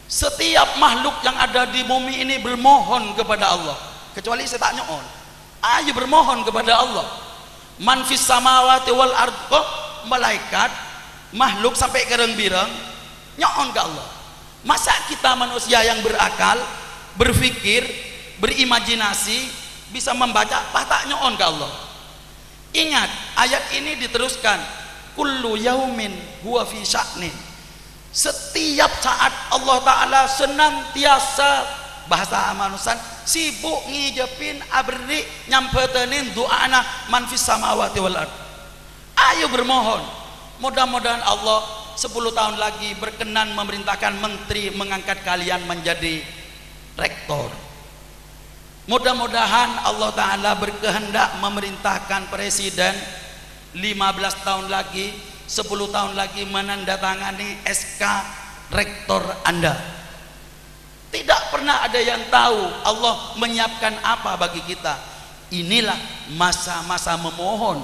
J: Setiap makhluk yang ada di bumi ini bermohon kepada Allah, kecuali saya tak nyoon. Ayo bermohon kepada Allah. Man fis samawati wal ard, kok malaikat, makhluk sampai kereng-bireng nyoon ke Allah. Masa kita manusia yang berakal, berpikir, berimajinasi bisa membaca tak nyoon ke Allah. Ingat, ayat ini diteruskan, kullu yaumin huwa fi sya'nin. Setiap saat Allah Ta'ala senantiasa, bahasa manusia, sibuk ngijepin abri nyampetenin doana man fis samawati wal ard. Ayo bermohon, mudah-mudahan Allah 10 tahun lagi berkenan memerintahkan menteri mengangkat kalian menjadi rektor. Mudah-mudahan Allah Ta'ala berkehendak memerintahkan presiden 15 tahun lagi, 10 tahun lagi menandatangani SK rektor Anda. Tidak pernah ada yang tahu Allah menyiapkan apa bagi kita. Inilah masa-masa memohon.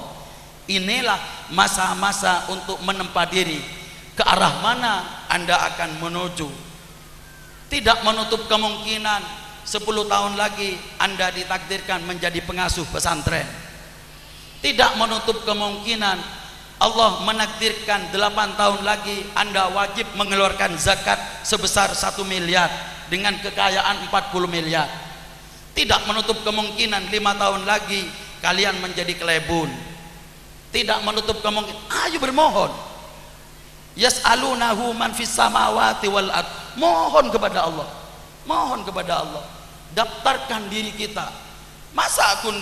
J: Inilah masa-masa untuk menempa diri. Ke arah mana Anda akan menuju. Tidak menutup kemungkinan 10 tahun lagi Anda ditakdirkan menjadi pengasuh pesantren. Tidak menutup kemungkinan Allah menakdirkan 8 tahun lagi Anda wajib mengeluarkan zakat sebesar 1 miliar dengan kekayaan 40 miliar. Tidak menutup kemungkinan 5 tahun lagi kalian menjadi kelebun. Tidak menutup kemungkinan, ayo bermohon. Yas'alunahu man fis samawati wal ard. Mohon kepada Allah. Mohon kepada Allah. Daftarkan diri kita. Masa akun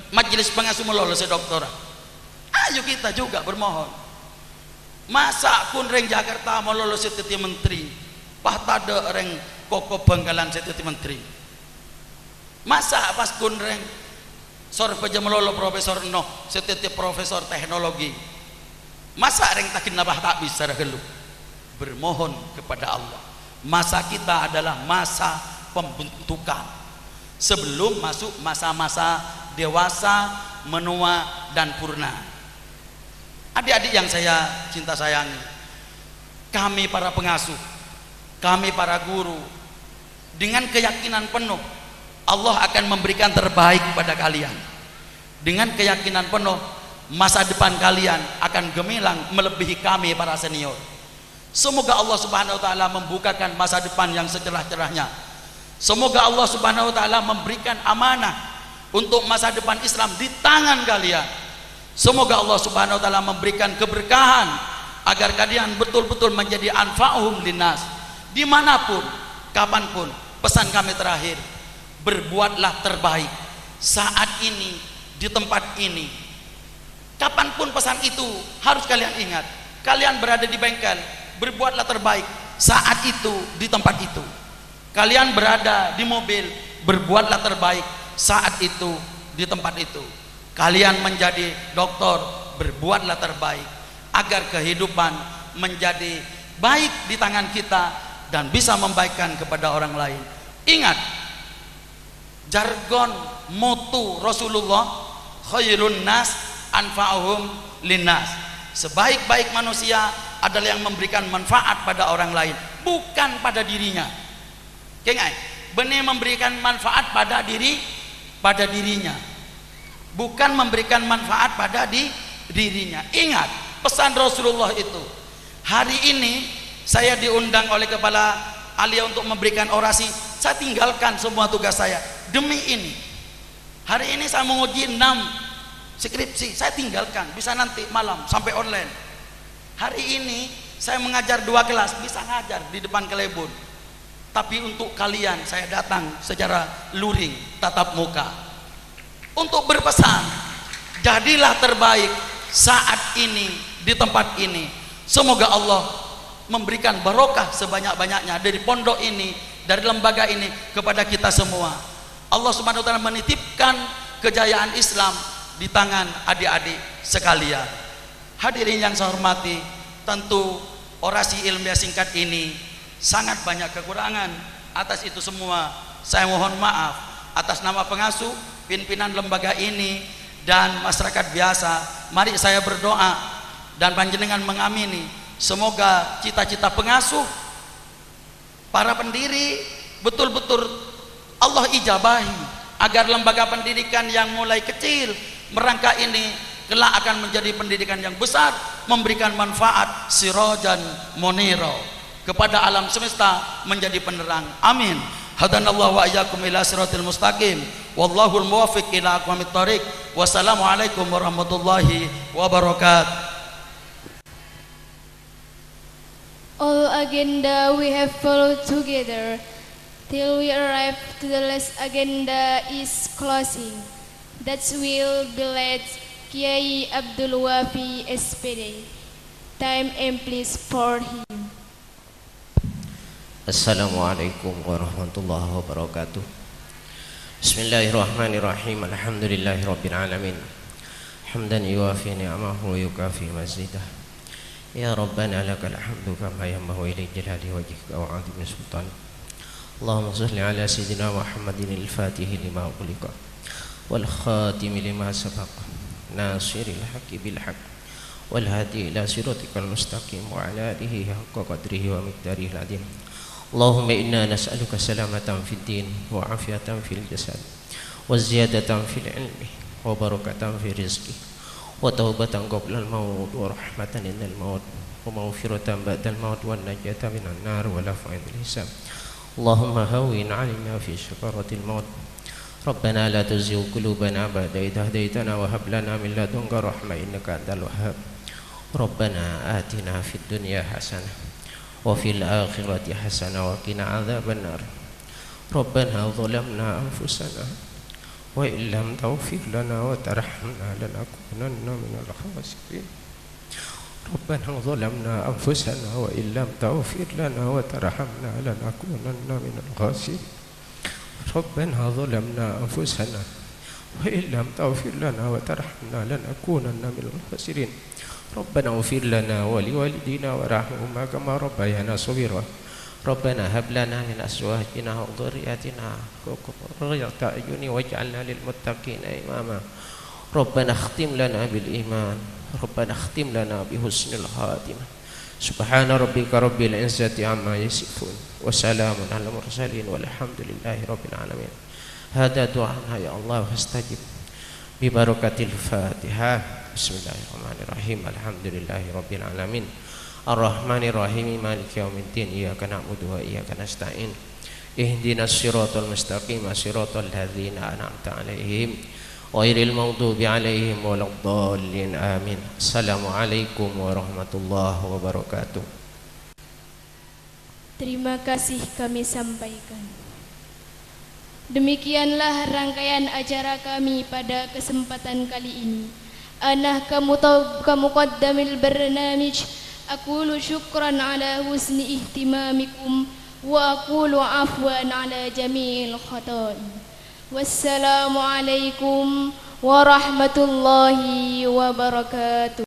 J: majelis pengasuh melolos doktorat. Ayo kita juga bermohon. Masa akun reng Jakarta melolos setiti menteri. Pahtada reng Koko Bangkalan setiti menteri. Masa pas kun reng sorpeja melolo profesor no setiti profesor teknologi. Masa reng takin nabah tak bisa gelu. Bermohon kepada Allah. Masa kita adalah masa pembentukan sebelum masuk masa-masa dewasa, menua dan purna. Adik-adik yang saya cinta sayangi, kami para pengasuh, kami para guru, dengan keyakinan penuh Allah akan memberikan terbaik pada kalian. Dengan keyakinan penuh masa depan kalian akan gemilang melebihi kami para senior. Semoga Allah Subhanahu wa taala membukakan masa depan yang secerah-cerahnya. Semoga Allah Subhanahu wa taala memberikan amanah untuk masa depan Islam di tangan kalian. Semoga Allah Subhanahu wa taala memberikan keberkahan agar kalian betul-betul menjadi anfa'uhum linnas. Dimanapun, kapanpun, pesan kami terakhir, berbuatlah terbaik saat ini, di tempat ini. Kapanpun pesan itu harus kalian ingat. Kalian berada di bengkel, berbuatlah terbaik saat itu, di tempat itu. Kalian berada di mobil, berbuatlah terbaik saat itu, di tempat itu. Kalian menjadi dokter, berbuatlah terbaik agar kehidupan menjadi baik di tangan kita dan bisa membaikkan kepada orang lain. Ingat jargon moto Rasulullah, khairun nas anfa'uhum linnas. Sebaik-baik manusia adalah yang memberikan manfaat pada orang lain, bukan pada dirinya. Kengai, benih memberikan manfaat pada dirinya, bukan memberikan manfaat pada dirinya. Ingat pesan Rasulullah itu. Hari ini saya diundang oleh Kepala Aliyah untuk memberikan orasi. Saya tinggalkan semua tugas saya demi ini. Hari ini saya menguji 6 skripsi, saya tinggalkan, bisa nanti malam sampai online. Hari ini saya mengajar 2 kelas, bisa ngajar di depan kelebun. Tapi untuk kalian saya datang secara luring, tatap muka, untuk berpesan, jadilah terbaik saat ini di tempat ini. Semoga Allah memberikan barokah sebanyak-banyaknya dari pondok ini, dari lembaga ini kepada kita semua. Allah Subhanahu wa taala menitipkan kejayaan Islam di tangan adik-adik sekalian. Hadirin yang saya hormati, tentu orasi ilmiah singkat ini sangat banyak kekurangan. Atas itu semua saya mohon maaf atas nama pengasuh, pimpinan lembaga ini dan masyarakat biasa. Mari saya berdoa dan panjenengan mengamini, semoga cita-cita pengasuh, para pendiri betul-betul Allah ijabahi, agar lembaga pendidikan yang mulai kecil merangkak ini kelak akan menjadi pendidikan yang besar, memberikan manfaat sirajan munira kepada alam semesta, menjadi penerang. Amin. Hadanallahu wa iyyakum ila siratal mustaqim. Wallahul muwaffiq ila aqwamit thoriq. Wassalamualaikum warahmatullahi wabarakatuh.
A: All agenda we have followed together till we arrive to the last agenda is closing. That will be led Kiai Abdul Wafi SPD. Time and place for him.
C: Assalamualaikum warahmatullahi wabarakatuh. Bismillahirrahmanirrahim. Alhamdulillahirabbil alamin. Hamdan yuwafi ni'amahu wa yukafi mazidah. Ya Rabbana lakal hamdu kama yanbaghi li jalali wajhika wa 'azimi sultanik. Allahumma shalli ala sayyidina Muhammadin al-Fatih lima ughliqa wal khatim lima sabaqa nasiril haqqi bil haqq wal hadi ila siratikal mustaqim wa ala alihi haqqa qadrihi wa miqdarihi al-'azim. Allahumma inna nas'aluka salamatan fid din wa afiyatan fil jasad wa ziyadatan fil ilmi wa barakatan fil rizqi wa taubatan qabla al-maut wa rahmatan indal maut wa maghfiratan ba'dal maut wa najatan minan nar wa laf'an hisab. Allahumma hawwin 'alaina fi sakaratil maut. Rabbana la tuzigh qulubana ba'da idh hadaytana wa hab lana min ladunka rahmah innaka antal wahhab. Rabbana atina fid dunya hasanah wa fil akhirati hasanah wa qina adzaban nar. Rabbana zalamna anfusana wa illam taghfir lana wa tarhamna lanakunanna minal khasirin. Rabbana zalamna anfusana wa illam taghfir lana wa tarhamna lanakunanna minal khasirin. Rabbana zalamna anfusana wa illam taghfir lana wa tarhamna lanakunanna minal khasirin. Rabbana ighfir lana wa liwalidina warhamhuma kama rabbayana shaghira. Rabbana hab lana min azwajina wa dhurriyyatina qurrata a'yunin waj'alna lil muttaqina imama. Rabbana khtim lana bil iman. Rabbana khtim lana bi husnil khatimah. Subhana rabbika rabbil izzati amma yasifun wa salamun alal mursalin walhamdulillahi rabbil alamin. Hada du'ana ya Allah fastajib bi barakatil Fatihah. Bismillahirrahmanirrahim. Alhamdulillahi rabbil alamin. Ar-Rahmanir Rahim. Maliki yaumiddin. Iyyaka na'budu wa iyyaka nasta'in. Ihdinas siratal mustaqim. Siratal ladzina an'amta 'alaihim ghairil maghdubi 'alaihim waladdallin. Amin. Assalamualaikum warahmatullahi wabarakatuh.
A: Terima kasih kami sampaikan. Demikianlah rangkaian acara kami pada kesempatan kali ini. Ana kamuqaddamil barnamij aqulu syukran ala husni ihtimamikum wa aqulu afwan ala jami'il khata'i. Wassalamualaikum warahmatullahi wabarakatuh.